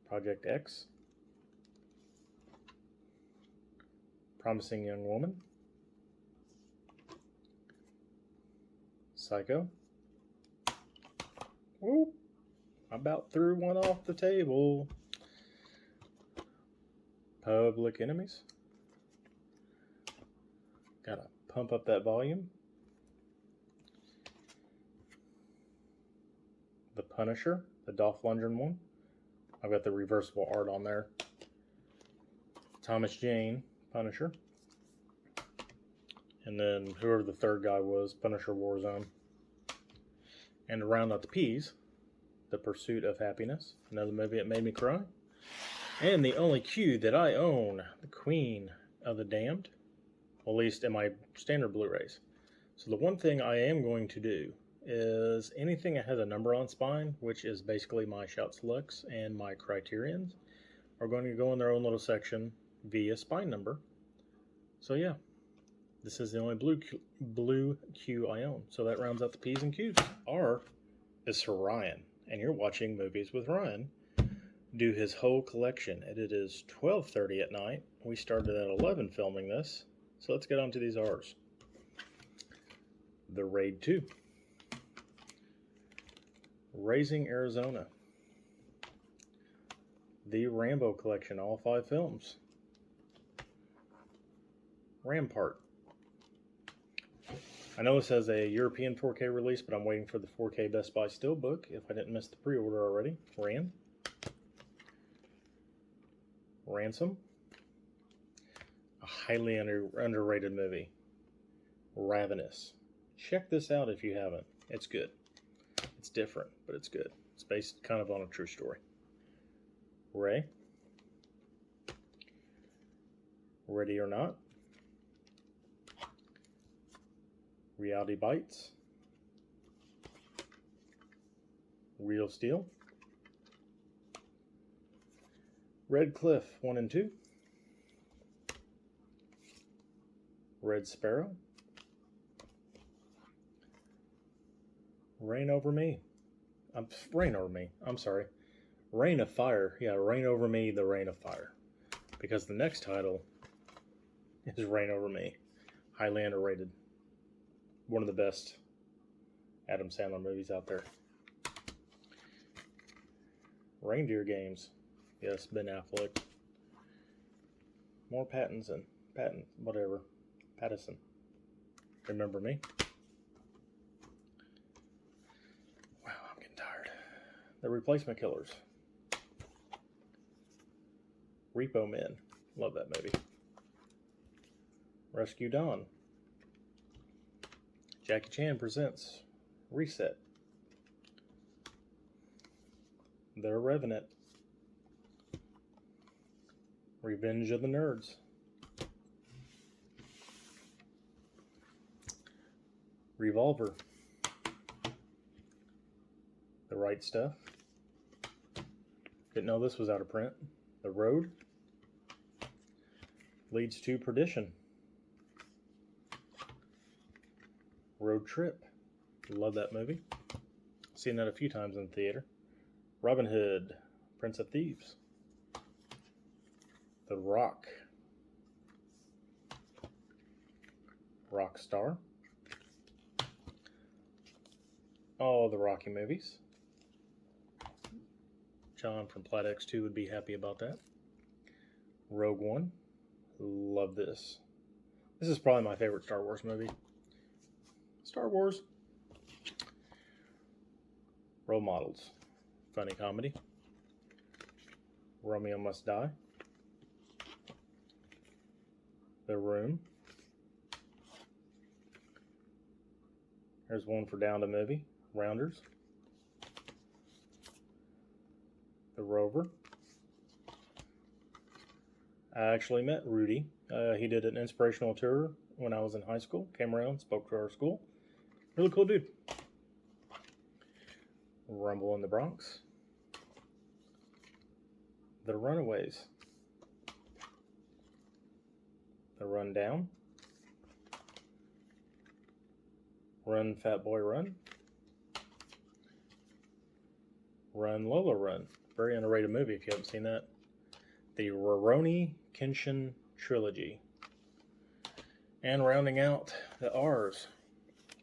Speaker 1: Project X, Promising Young Woman, Psycho. Whoop, I about threw one off the table. Public Enemies. Gotta pump up that volume. The Punisher, the Dolph Lundgren one. I've got the reversible art on there. Thomas Jane, Punisher. And then whoever the third guy was, Punisher Warzone. And to round out the P's, The Pursuit of Happiness, another movie that made me cry. And the only Q that I own, The Queen of the Damned, at least in my standard Blu-rays. So the one thing I am going to do is anything that has a number on spine, which is basically my Shout Selects and my Criterions, are going to go in their own little section via spine number. So yeah, this is the only blue Q I own. So that rounds out the P's and Q's. R is for Ryan, and you're watching Movies with Ryan do his whole collection. And it is 12:30 at night. We started at 11 filming this. So let's get on to these R's. The Raid 2. Raising Arizona. The Rambo collection, all 5 films. Rampart. I know this has a European 4K release, but I'm waiting for the 4K Best Buy Steelbook if I didn't miss the pre-order already. Ransom. A highly underrated movie. Ravenous. Check this out if you haven't. It's good. It's different, but it's good. It's based kind of on a true story. Ray. Ready or Not. Reality Bites. Real Steel. Red Cliff 1 and 2. Red Sparrow. Rain Over Me. I'm sorry. Rain of Fire. Yeah, Rain Over Me, The Rain of Fire. Because the next title is Rain Over Me. Highly underrated. One of the best Adam Sandler movies out there. Reindeer Games. Yes, Ben Affleck. More Pattinson. Pattison. Remember Me? Wow, I'm getting tired. The Replacement Killers. Repo Men. Love that movie. Rescue Dawn. Jackie Chan presents Reset. The Revenant. Revenge of the Nerds. Revolver. The Right Stuff. Didn't know this was out of print. The Road. Leads to Perdition. Road Trip. Love that movie. Seen that a few times in the theater. Robin Hood. Prince of Thieves. The Rock. Rockstar. All the Rocky movies. John from Plat X2 would be happy about that. Rogue One. Love this. This is probably my favorite Star Wars movie. Star Wars. Role models. Funny comedy. Romeo Must Die. The Room. There's one for DownToMovie. Rounders. The Rover. I actually met Rudy. He did an inspirational tour when I was in high school. Came around, spoke to our school. Really cool dude. Rumble in the Bronx. The Runaways. The Rundown. Run, Fat Boy, Run. Run, Lola, Run. Very underrated movie if you haven't seen that. The Rurouni Kenshin trilogy. And rounding out the R's.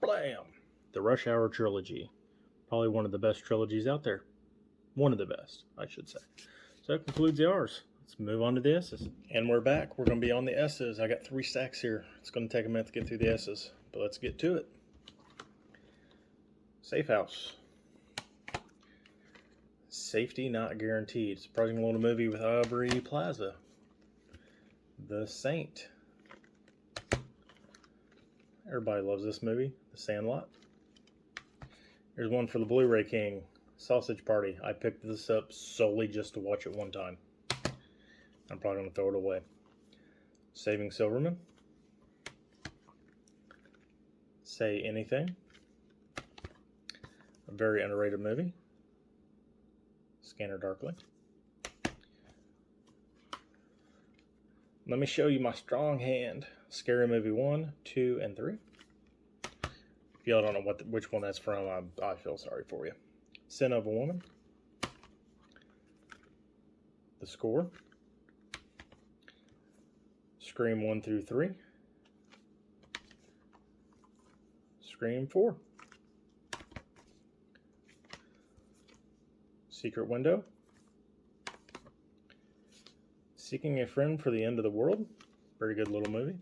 Speaker 1: Blam! The Rush Hour trilogy. Probably one of the best trilogies out there. One of the best, I should say. So that concludes the R's. Let's move on to the S's. And we're back. We're going to be on the S's. I got 3 stacks here. It's going to take a minute to get through the S's. But let's get to it. Safe House. Safety Not Guaranteed. Surprising little movie with Aubrey Plaza. The Saint. Everybody loves this movie. The Sandlot. Here's one for the BluRay King. Sausage Party. I picked this up solely just to watch it one time. I'm probably going to throw it away. Saving Silverman. Say Anything. A very underrated movie. Scanner Darkly. Let me show you my strong hand. Scary Movie 1, 2, and 3. If y'all don't know which one that's from, I feel sorry for you. Sin of a Woman. The Score. Scream 1 through 3. Scream 4. Secret Window. Seeking a Friend for the End of the World. Very good little movie.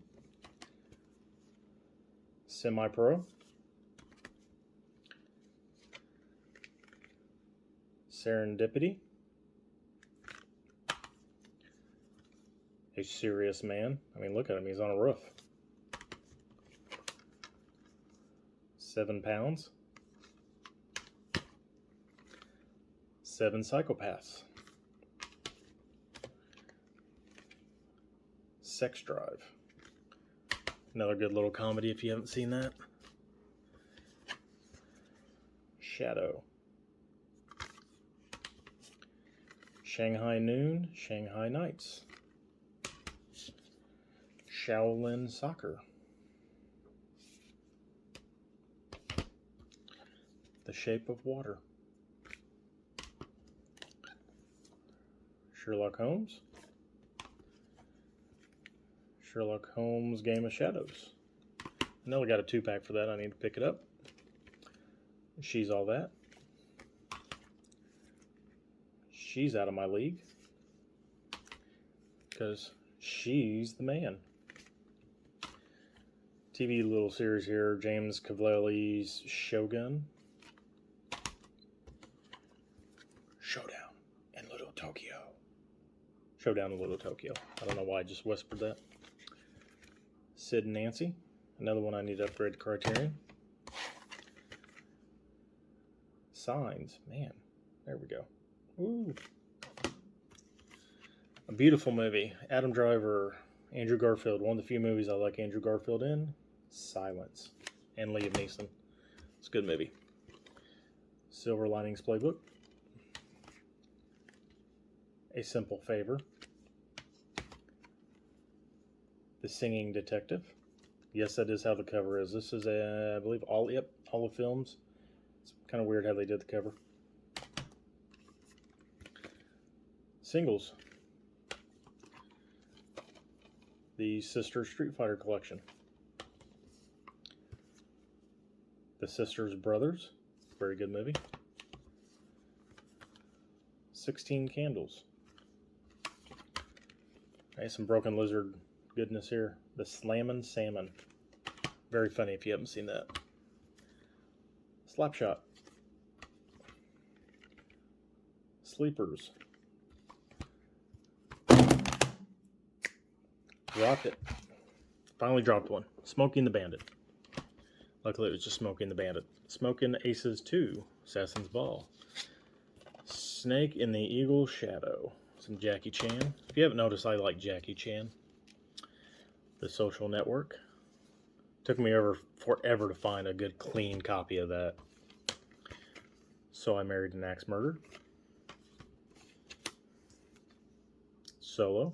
Speaker 1: Semi-Pro. Serendipity. A Serious Man. I mean, look at him. He's on a roof. 7 Pounds. 7 Psychopaths. Sex Drive. Another good little comedy if you haven't seen that. Shadow. Shanghai Noon, Shanghai Nights. Shaolin Soccer. The Shape of Water. Sherlock Holmes. Sherlock Holmes Game of Shadows. I know I got a 2-pack for that. I need to pick it up. She's All That. She's Out of My League. Because she's the man. TV little series here. James Cavalieri's Shogun. Showdown in Little Tokyo. Showdown in Little Tokyo. I don't know why I just whispered that. Sid and Nancy. Another one I need to upgrade to Criterion. Signs. Man. There we go. Ooh. A beautiful movie. Adam Driver. Andrew Garfield. One of the few movies I like Andrew Garfield in. Silence. And Liam Neeson. It's a good movie. Silver Linings Playbook. A Simple Favor. The Singing Detective. Yes, that is how the cover is. This is, I believe, all of Films. It's kind of weird how they did the cover. Singles. The Sister Street Fighter Collection. The Sisters Brothers. Very good movie. 16 Candles. Okay, some Broken Lizard goodness here. The Slammin' Salmon. Very funny if you haven't seen that. Slapshot. Sleepers. Dropped it. Finally dropped one. Smoking the Bandit. Luckily it was just Smoking the Bandit. Smoking Aces 2. Assassin's Ball. Snake in the Eagle's Shadow. Some Jackie Chan. If you haven't noticed, I like Jackie Chan. The Social Network. Took me forever to find a good clean copy of that. So I Married an Axe Murder. Solo.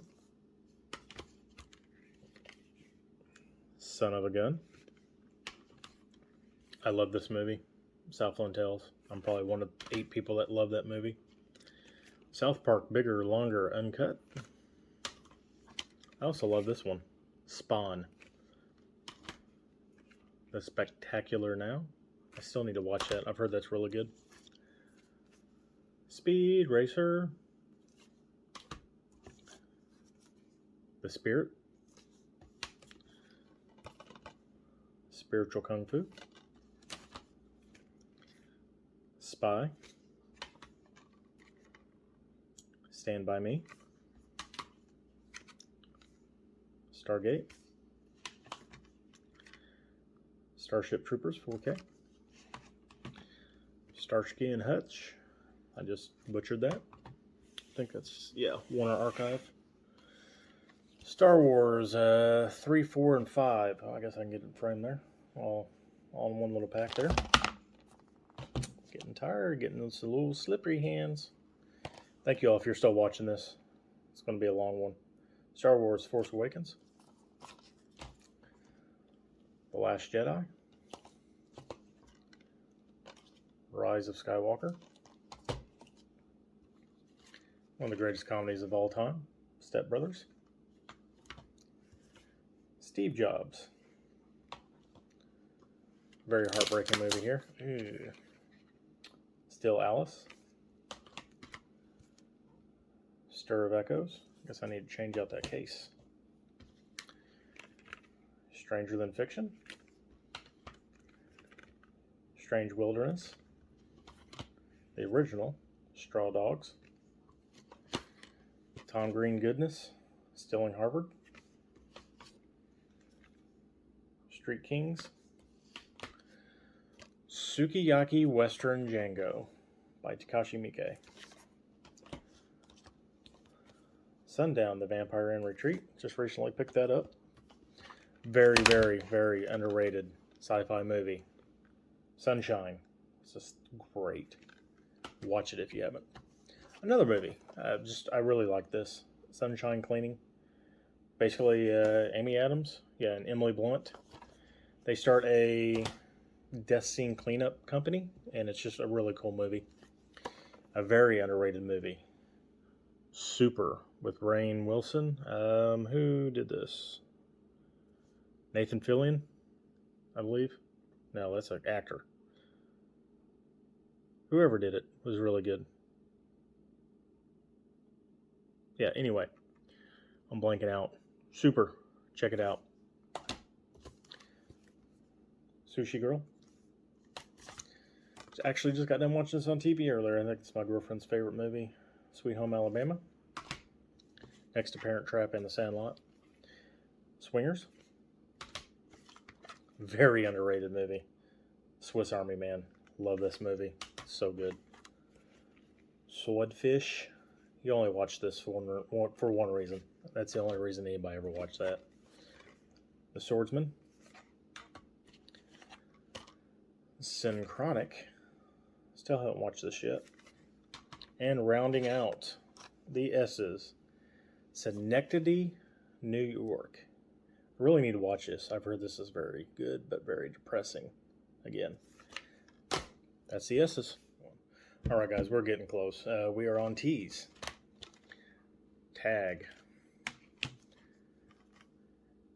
Speaker 1: Son of a Gun. I love this movie. Southland Tales. I'm probably one of 8 people that love that movie. South Park, Bigger, Longer, Uncut. I also love this one. Spawn. The Spectacular Now. I still need to watch that. I've heard that's really good. Speed Racer. The Spirit. Spiritual Kung Fu. Spy. Stand By Me. Stargate. Starship Troopers 4K. Starsky and Hutch. I just butchered that. I think that's, yeah, Warner Archive. Star Wars 3, 4, and 5. Oh, I guess I can get it framed there. All in one little pack there. Getting tired, getting those little slippery hands. Thank you all if you're still watching this. It's going to be a long one. Star Wars Force Awakens. The Last Jedi. Rise of Skywalker. One of the greatest comedies of all time. Step Brothers. Steve Jobs. Very heartbreaking movie here. Ew. Still Alice. Stir of Echoes. Guess I need to change out that case. Stranger Than Fiction. Strange Wilderness. The original. Straw Dogs. Tom Green Goodness. Still in Harvard. Street Kings. Sukiyaki Western Django by Takashi Miike. Sundown, The Vampire in Retreat. Just recently picked that up. Very, very, very underrated sci-fi movie. Sunshine. It's just great. Watch it if you haven't. Another movie. I really like this. Sunshine Cleaning. Basically, Amy Adams, and Emily Blunt. They start a death scene cleanup company, and it's just a really cool movie. A very underrated movie. Super with Rainn Wilson. Who did this? Nathan Fillion, I believe. No, that's an actor. Whoever did it was really good. Yeah, anyway. I'm blanking out. Super. Check it out. Sushi Girl. Actually just got done watching this on TV earlier. I think it's my girlfriend's favorite movie. Sweet Home Alabama. Next to Parent Trap and The Sandlot. Swingers. Very underrated movie. Swiss Army Man. Love this movie. So good. Swordfish. You only watch this for one reason. That's the only reason anybody ever watched that. The Swordsman. Synchronic. Still haven't watched this yet. And rounding out the S's. Synecdoche, New York. I really need to watch this. I've heard this is very good, but very depressing. Again. That's the S's. Alright guys, we're getting close. We are on T's. Tag.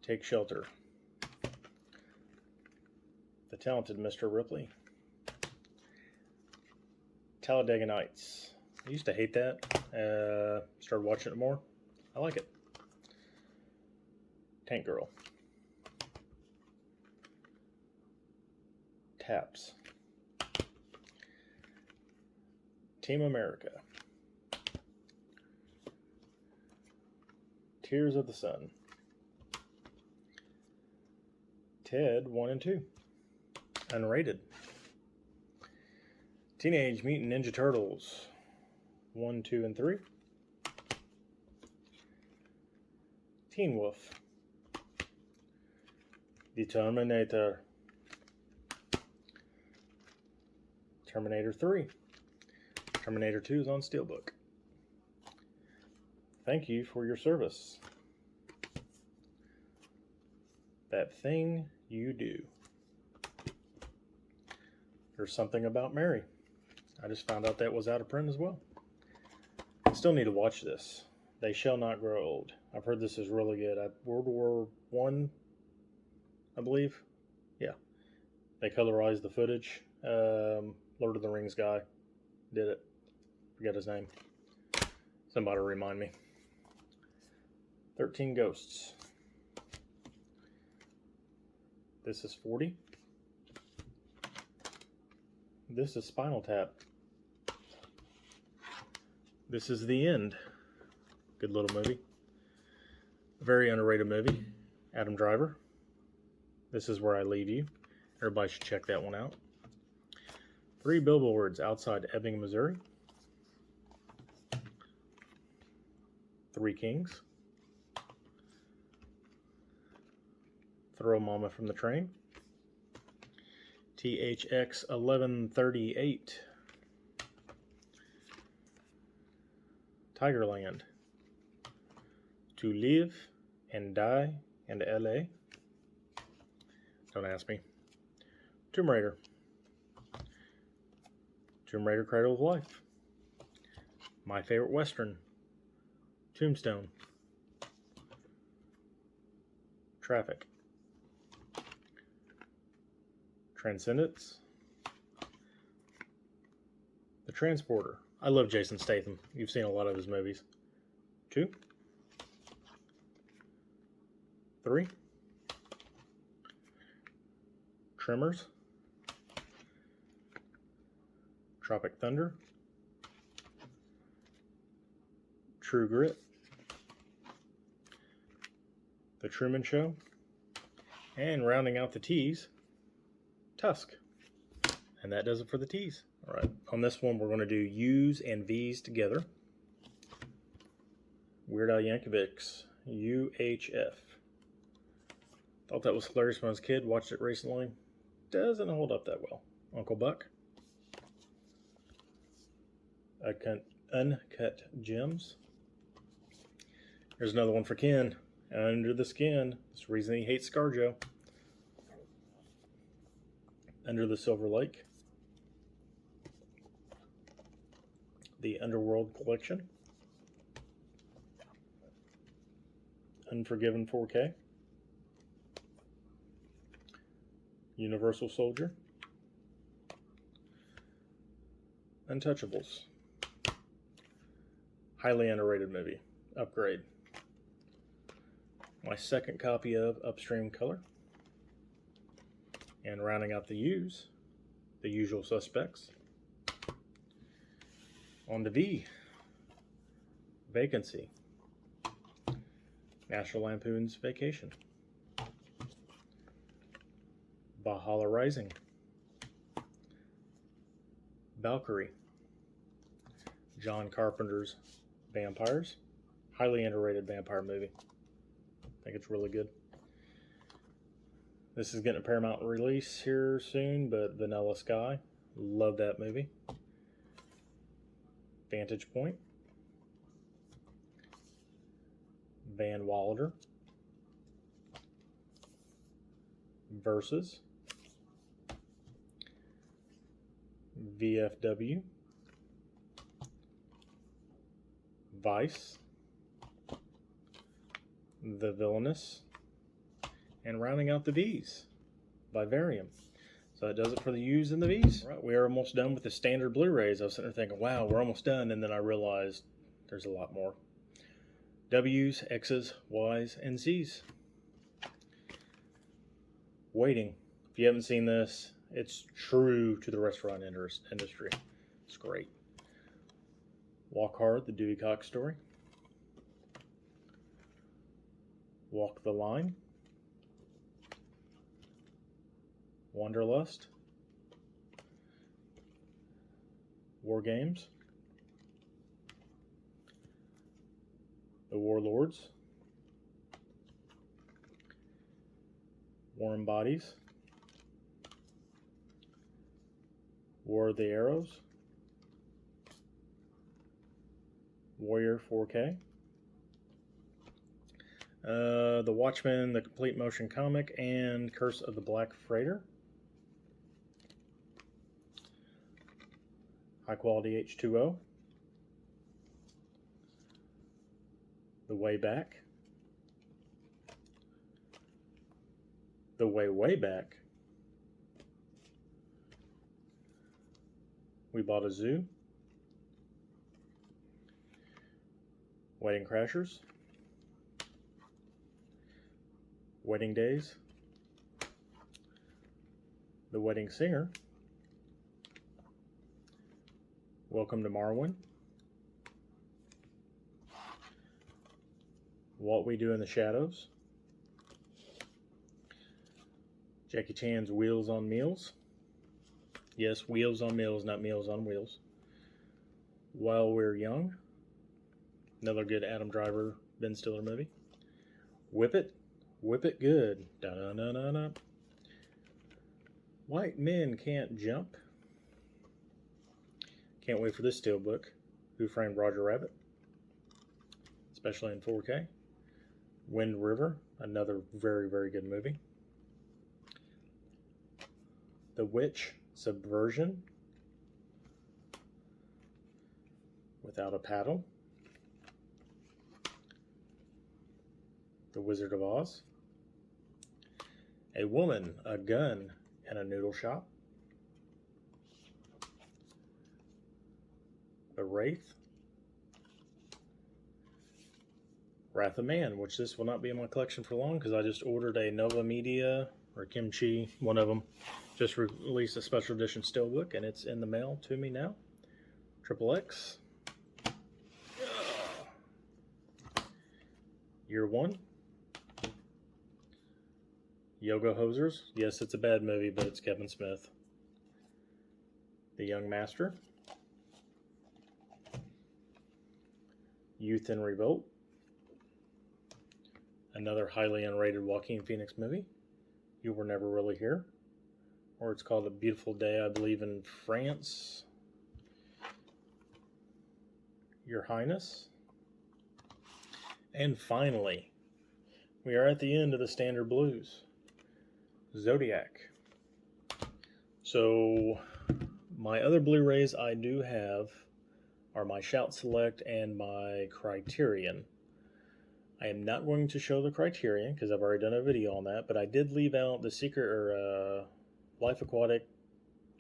Speaker 1: Take Shelter. The Talented Mr. Ripley. Talladega Nights. I used to hate that. Started watching it more. I like it. Tank Girl. Taps. Team America. Tears of the Sun. Ted 1 and 2. Unrated. Teenage Mutant Ninja Turtles 1, 2, and 3. Teen Wolf. The Terminator. Terminator 3. Terminator 2 is on Steelbook. Thank you for your service. That Thing You Do. There's Something About Mary. I just found out that was out of print as well. I still need to watch this. They Shall Not Grow Old. I've heard this is really good. World War I, I believe. Yeah. They colorized the footage. Lord of the Rings guy did it. Forget his name. Somebody remind me. 13 Ghosts. This is 40. This is Spinal Tap. This is The End. Good little movie. Very underrated movie. Adam Driver. This Is Where I Leave You. Everybody should check that one out. 3 Billboards Outside Ebbing, Missouri. 3 Kings. Throw Mama from the Train. THX 1138. Tigerland. To Live and Die in LA. Don't ask me. Tomb Raider. Tomb Raider Cradle of Life. My Favorite Western. Tombstone. Traffic. Transcendence. The Transporter. I love Jason Statham. You've seen a lot of his movies. 2. 3. Tremors. Tropic Thunder. True Grit. The Truman Show. And rounding out the T's, Tusk. And that does it for the T's. All right, on this one, we're going to do U's and V's together. Weird Al Yankovic's UHF. Thought that was hilarious when I was a kid. Watched it recently. Doesn't hold up that well. Uncle Buck. Uncut Gems. Here's another one for Ken. Under the Skin. It's the reason he hates ScarJo. Under the Silver Lake. The Underworld Collection. Unforgiven 4K. Universal Soldier. Untouchables. Highly underrated movie. Upgrade. My second copy of Upstream Color. And rounding out the U's, The Usual Suspects. On to V. Vacancy. National Lampoon's Vacation. Valhalla Rising. Valkyrie. John Carpenter's Vampires. Highly underrated vampire movie. I think it's really good. This is getting a Paramount release here soon, but Vanilla Sky. Love that movie. Vantage Point. Van Wilder. Versus. VFW. Vice. The Villainous. And rounding out the V's, Vivarium. So that does it for the U's and the V's. Right, we are almost done with the standard Blu-rays. I was sitting there thinking, wow, we're almost done. And then I realized there's a lot more. W's, X's, Y's, and Z's. Waiting. If you haven't seen this, it's true to the restaurant industry. It's great. Walk Hard, the Dewey Cox story. Walk the Line. Wanderlust. War Games. The Warlords. Warm Bodies. War of the Arrows. Warrior 4K. The Watchmen, the complete motion comic, and Curse of the Black Freighter. High Quality H2O. The Way Back. The Way, Way Back. We Bought a Zoo. Wedding Crashers. Wedding Days. The Wedding Singer. Welcome to Marwin. What We Do in the Shadows. Jackie Chan's Wheels on Meals. Yes, Wheels on Meals, not Meals on Wheels. While We're Young. Another good Adam Driver, Ben Stiller movie. Whip It. Whip It Good. Da-da-da-da-da. White Men Can't Jump. Can't wait for this steelbook. Who Framed Roger Rabbit? Especially in 4K. Wind River. Another very, very good movie. The Witch Subversion. Without a Paddle. The Wizard of Oz. A Woman, a Gun, and a Noodle Shop. The Wraith. Wrath of Man, which this will not be in my collection for long because I just ordered a Nova Media or Kimchi, one of them, just released a special edition steelbook and it's in the mail to me now. Triple X. Year One. Yoga Hosers. Yes, it's a bad movie, but it's Kevin Smith. The Young Master. Youth in Revolt. Another highly unrated Joaquin Phoenix movie. You Were Never Really Here. Or it's called A Beautiful Day, I believe, in France. Your Highness. And finally, we are at the end of the standard blues. Zodiac. So my other Blu-rays I do have are my Shout Select and my Criterion. I am not going to show the Criterion because I've already done a video on that, but I did leave out the Secret or Life Aquatic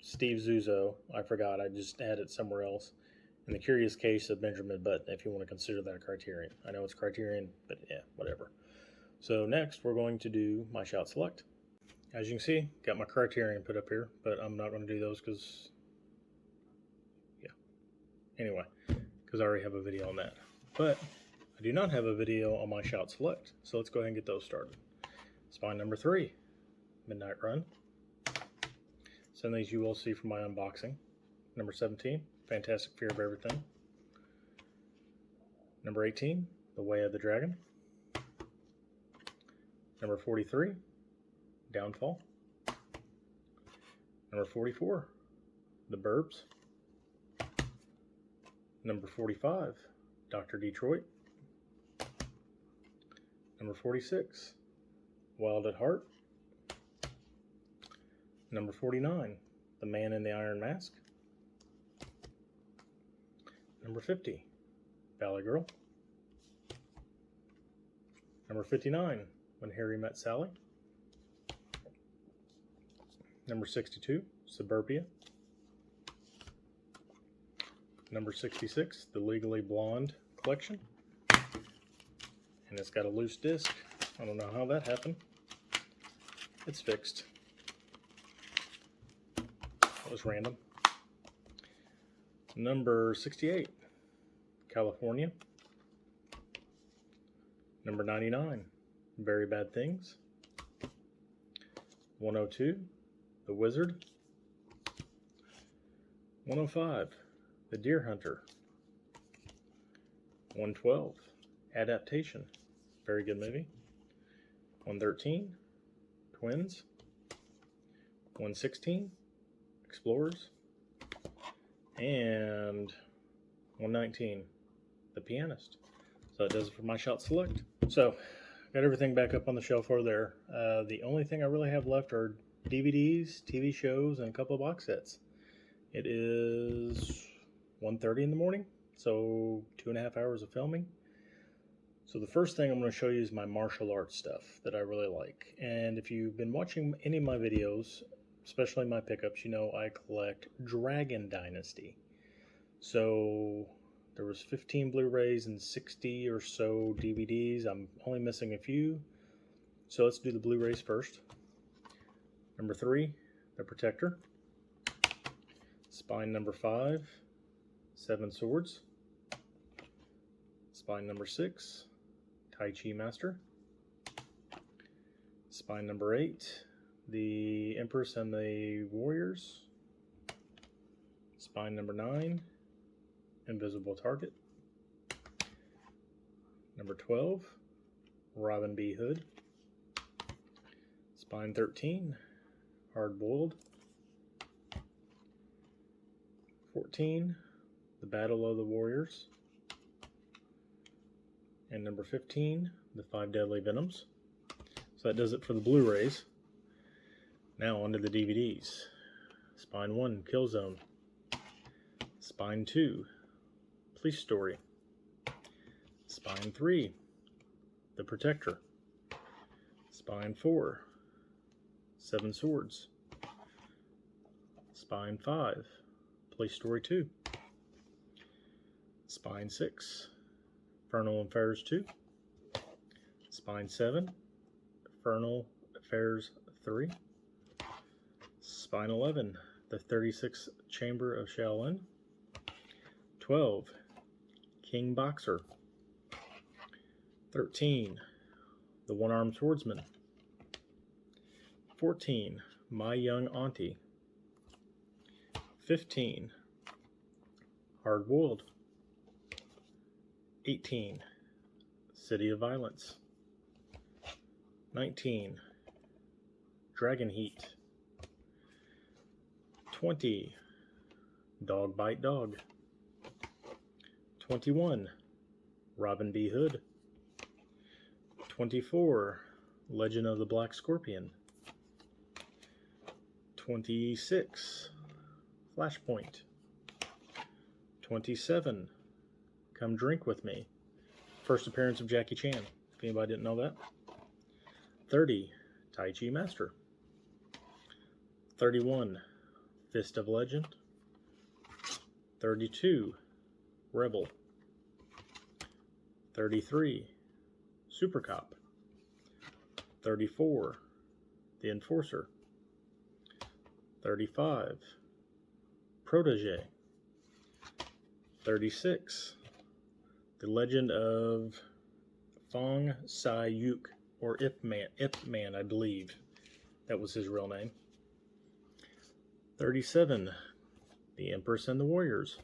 Speaker 1: Steve Zuzzo. I forgot, I just had it somewhere else. And The Curious Case of Benjamin Button, if you want to consider that a Criterion. I know it's Criterion, but yeah, whatever. So next we're going to do my Shout Select. As you can see, got my Criterion put up here, but I'm not going to do those because, yeah. Anyway, because I already have a video on that. But I do not have a video on my Shout Select, so let's go ahead and get those started. Spine number 3, Midnight Run. Some of these you will see from my unboxing. Number 17, Fantastic Fear of Everything. Number 18, The Way of the Dragon. Number 43, Downfall. Number 44, The Burbs. Number 45, Dr. Detroit. Number 46, Wild at Heart. Number 49, The Man in the Iron Mask. Number 50, Valley Girl. Number 59, When Harry Met Sally. Number 62, Suburbia. Number 66, the Legally Blonde collection. And it's got a loose disc. I don't know how that happened. It's fixed. That was random. Number 68, California. Number 99, Very Bad Things. 102, The Wizard. 105, The Deer Hunter. 112, Adaptation. Very good movie. 113, Twins. 116, Explorers. And 119, The Pianist. So that does it for my Shot Select. So, got everything back up on the shelf over there. The only thing I really have left are DVDs, TV shows, and a couple of box sets. It is 1:30 in the morning, so 2.5 hours of filming. So the first thing I'm going to show you is my martial arts stuff that I really like. And if you've been watching any of my videos, especially my pickups, you know I collect Dragon Dynasty. So there was 15 Blu-rays and 60 or so DVDs. I'm only missing a few. So let's do the Blu-rays first. Number 3, The Protector. Spine number 5, 7 Swords. Spine number 6, Tai Chi Master. Spine number 8, The Empress and the Warriors. Spine number 9, Invisible Target. Number 12, Robin B. Hood. Spine 13, Hard Boiled. 14, The Battle of the Warriors. And number 15, The 5 Deadly Venoms. So that does it for the Blu-rays. Now onto the DVDs. Spine 1, Killzone. Spine 2, Police Story. Spine 3, The Protector. Spine 4, 7 Swords. Spine 5, Police Story 2. Spine 6, Infernal Affairs 2. Spine 7, Infernal Affairs 3. Spine 11, The 36th Chamber of Shaolin. 12, King Boxer. 13, The One-Armed Swordsman. 14, My Young Auntie. 15, Hard Boiled. 18, City of Violence. 19, Dragon Heat. 20, Dog Bite Dog. 21, Robin B. Hood. 24, Legend of the Black Scorpion. 26, Flashpoint. 27, Come Drink With Me. First appearance of Jackie Chan, if anybody didn't know that. 30, Tai Chi Master. 31, Fist of Legend. 32, Rebel. 33, Super Cop. 34, The Enforcer. 35, Protege. 36, The Legend of Fong Sai-yuk, or Ip Man, I believe. That was his real name. 37, The Empress and the Warriors.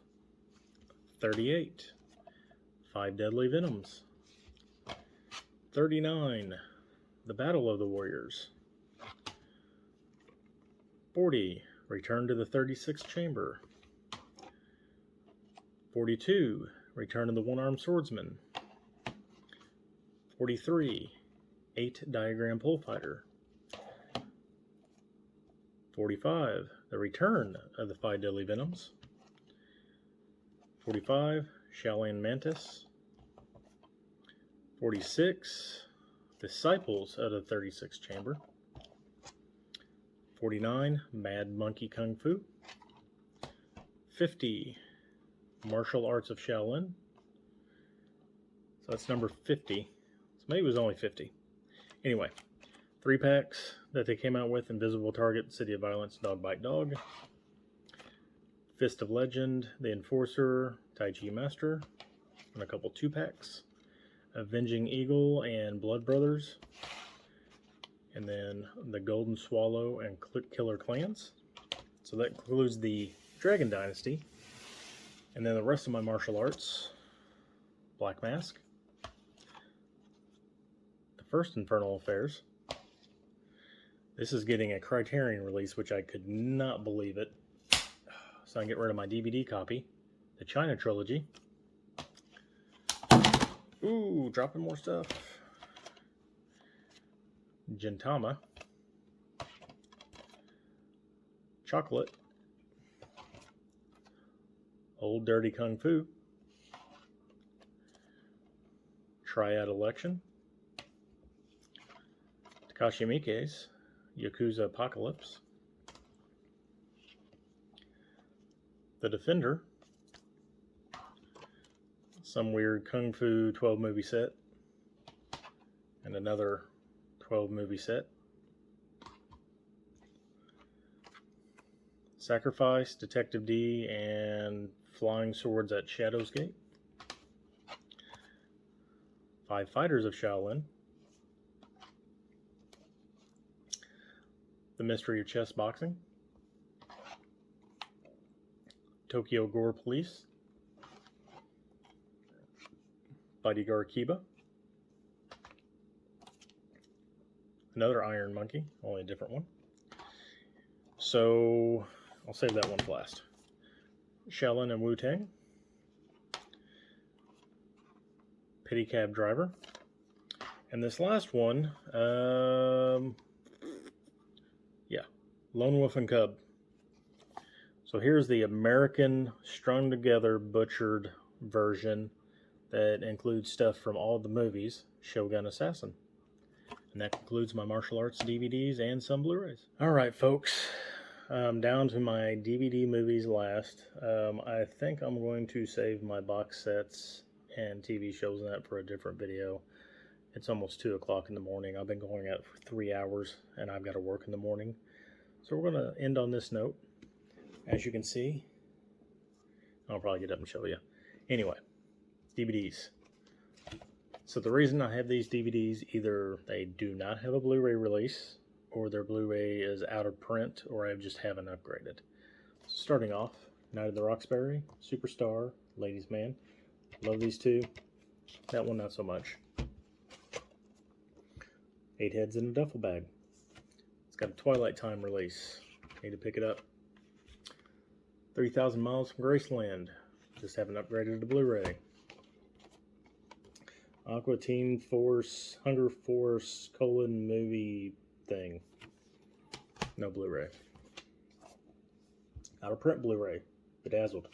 Speaker 1: 38, 5 Deadly Venoms. 39, The Battle of the Warriors. 40, Return to the 36th Chamber. 42, Return of the One-Armed Swordsman. 43, 8 Diagram Pole Fighter. 45, The Return of the 5 Deadly Venoms. 45, Shaolin Mantis. 46, Disciples of the 36th Chamber. 49, Mad Monkey Kung Fu. 50, Martial Arts of Shaolin. So that's number 50. So maybe it was only 50. Anyway, 3 packs that they came out with: Invisible Target, City of Violence, Dog Bite Dog. Fist of Legend, The Enforcer, Tai Chi Master. and a couple 2-packs. Avenging Eagle and Blood Brothers. And then the Golden Swallow and Killer Clans. So that includes the Dragon Dynasty. And then the rest of my martial arts. Black Mask. The first Infernal Affairs. This is getting a Criterion release, which I could not believe it. So I can get rid of my DVD copy. The China Trilogy. Ooh, dropping more stuff. Gintama. Chocolate. Old Dirty Kung Fu. Triad Election. Takashi Miike's Yakuza Apocalypse. The Defender. Some weird Kung Fu 12 movie set. And another 12 movie set. Sacrifice, Detective D, and Flying Swords at Shadow's Gate. 5 Fighters of Shaolin. The Mystery of Chess Boxing. Tokyo Gore Police. Bodyguard Kiba. Another Iron Monkey, only a different one. So I'll save that one for last. Shaolin and Wu-Tang. Pity Cab Driver. And this last one, Lone Wolf and Cub. So here's the American strung together butchered version that includes stuff from all the movies, Shogun Assassin. And that concludes my martial arts DVDs and some Blu-rays. Alright folks, down to my DVD movies last. I think I'm going to save my box sets and TV shows and that for a different video. It's almost 2 o'clock in the morning. I've been going out for 3 hours and I've got to work in the morning. So we're going to end on this note. As you can see, I'll probably get up and show you. Anyway, DVDs. So the reason I have these DVDs, either they do not have a Blu-ray release, or their Blu-ray is out of print, or I just haven't upgraded. So starting off, Night of the Roxbury, Superstar, Ladies Man. Love these two. That one not so much. 8 Heads in a Duffel Bag. It's got a Twilight Time release. Need to pick it up. 3,000 Miles from Graceland. Just haven't upgraded to Blu-ray. Aqua Teen Force, Hunger Force, movie thing. No Blu-ray. Out of print Blu-ray. Bedazzled.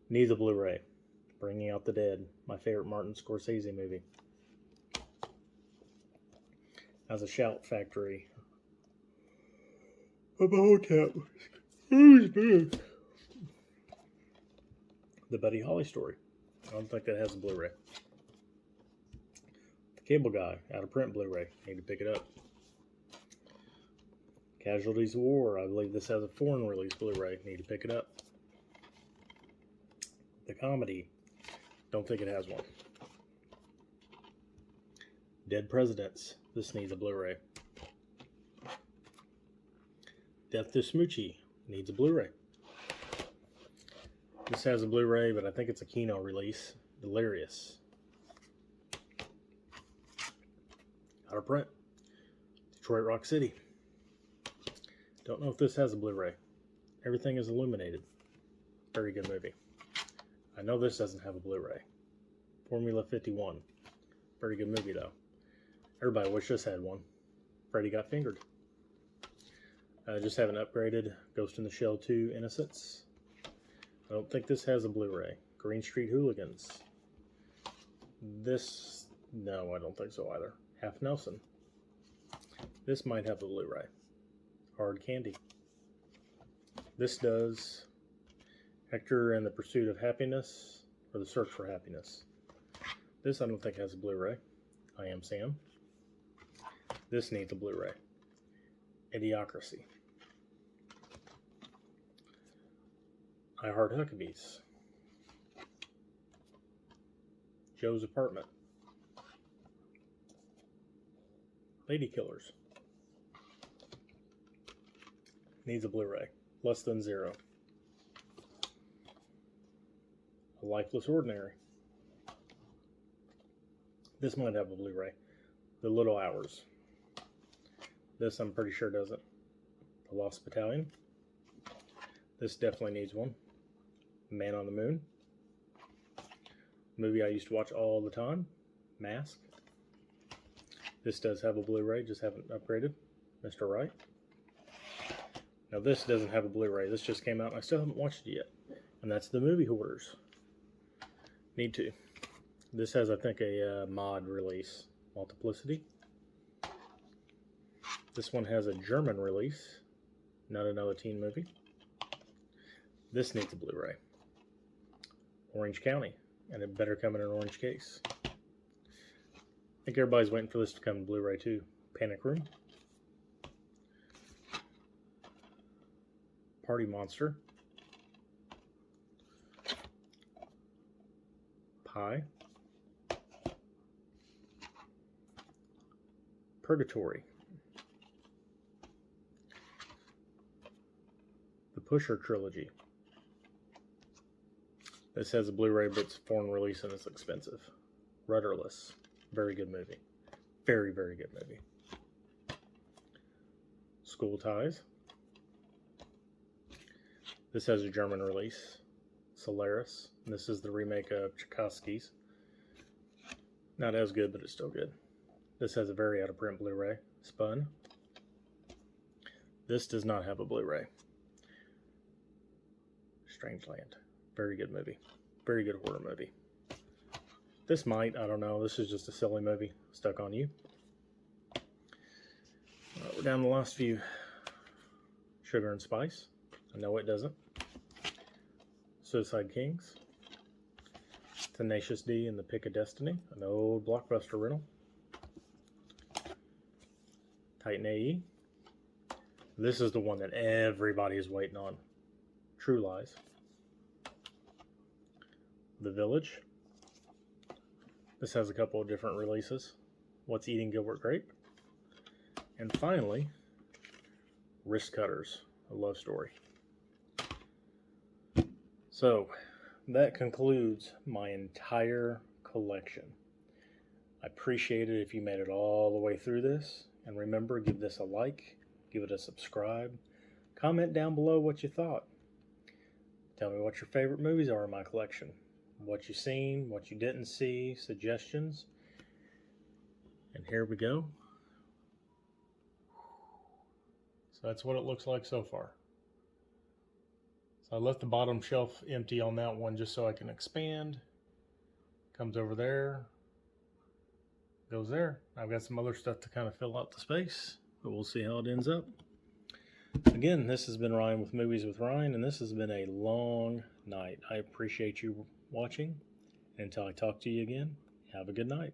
Speaker 1: Needs a Blu-ray. Bringing Out the Dead. My favorite Martin Scorsese movie. As a Shout Factory. Of a hotel. The Buddy Holly story. I don't think that has a Blu-ray. The Cable Guy, out of print Blu-ray. Need to pick it up. Casualties of War. I believe this has a foreign release Blu-ray. Need to pick it up. The Comedy. Don't think it has one. Dead Presidents. This needs a Blu-ray. Death to Smoochie. Needs a Blu-ray. This has a Blu-ray, but I think it's a Kino release. Delirious. Out of print. Detroit Rock City. Don't know if this has a Blu-ray. Everything is illuminated. Very good movie. I know this doesn't have a Blu-ray. Formula 51. Very good movie, though. Everybody wish this had one. Freddy Got Fingered. Just haven't upgraded. Ghost in the Shell 2 Innocence. I don't think this has a Blu-ray. Green Street Hooligans. This, no, I don't think so either. Half Nelson. This might have a Blu-ray. Hard Candy. This does. Hector and the Pursuit of Happiness, or The Search for Happiness. This I don't think has a Blu-ray. I Am Sam. This needs a Blu-ray. Idiocracy. I Heart Huckabees. Joe's Apartment. Lady Killers. Needs a Blu-ray. Less Than Zero. A Lifeless Ordinary. This might have a Blu-ray. The Little Hours. This I'm pretty sure doesn't. The Lost Battalion. This definitely needs one. Man on the Moon. Movie I used to watch all the time. Mask. This does have a Blu-ray, just haven't upgraded. Mr. Right. Now this doesn't have a Blu-ray. This just came out and I still haven't watched it yet. And that's The Movie Hoarders. Need to. This has, I think, a mod release. Multiplicity. This one has a German release. Not another teen movie. This needs a Blu-ray. Orange County. And it better come in an orange case. I think everybody's waiting for this to come in Blu-ray too. Panic Room. Party Monster. Pie. Purgatory. The Pusher Trilogy. This has a Blu-ray, but it's foreign release and it's expensive. Rudderless. Very good movie. Very, very good movie. School Ties. This has a German release. Solaris. And this is the remake of Tchaikovsky's. Not as good, but it's still good. This has a very out-of-print Blu-ray. Spun. This does not have a Blu-ray. Strangeland. Very good movie. Very good horror movie. This might, I don't know. This is just a silly movie. Stuck on You. We're down to the last few. Sugar and Spice. I know it doesn't. Suicide Kings. Tenacious D and the Pick of Destiny. An old Blockbuster rental. Titan AE. This is the one that everybody is waiting on. True Lies. The Village. This has a couple of different releases. What's Eating Gilbert Grape? And finally, Wrist Cutters, a love story. So, that concludes my entire collection. I appreciate it if you made it all the way through this. And remember, give this a like, give it a subscribe. Comment down below what you thought. Tell me what your favorite movies are in my collection. What you seen, what you didn't see, suggestions. And here we go. So that's what it looks like so far. So I left the bottom shelf empty on that one just so I can expand. Comes over there. Goes there. I've got some other stuff to kind of fill out the space, but we'll see how it ends up. Again, this has been Ryan with Movies with Ryan, and this has been a long night. I appreciate you watching. Until I talk to you again, have a good night.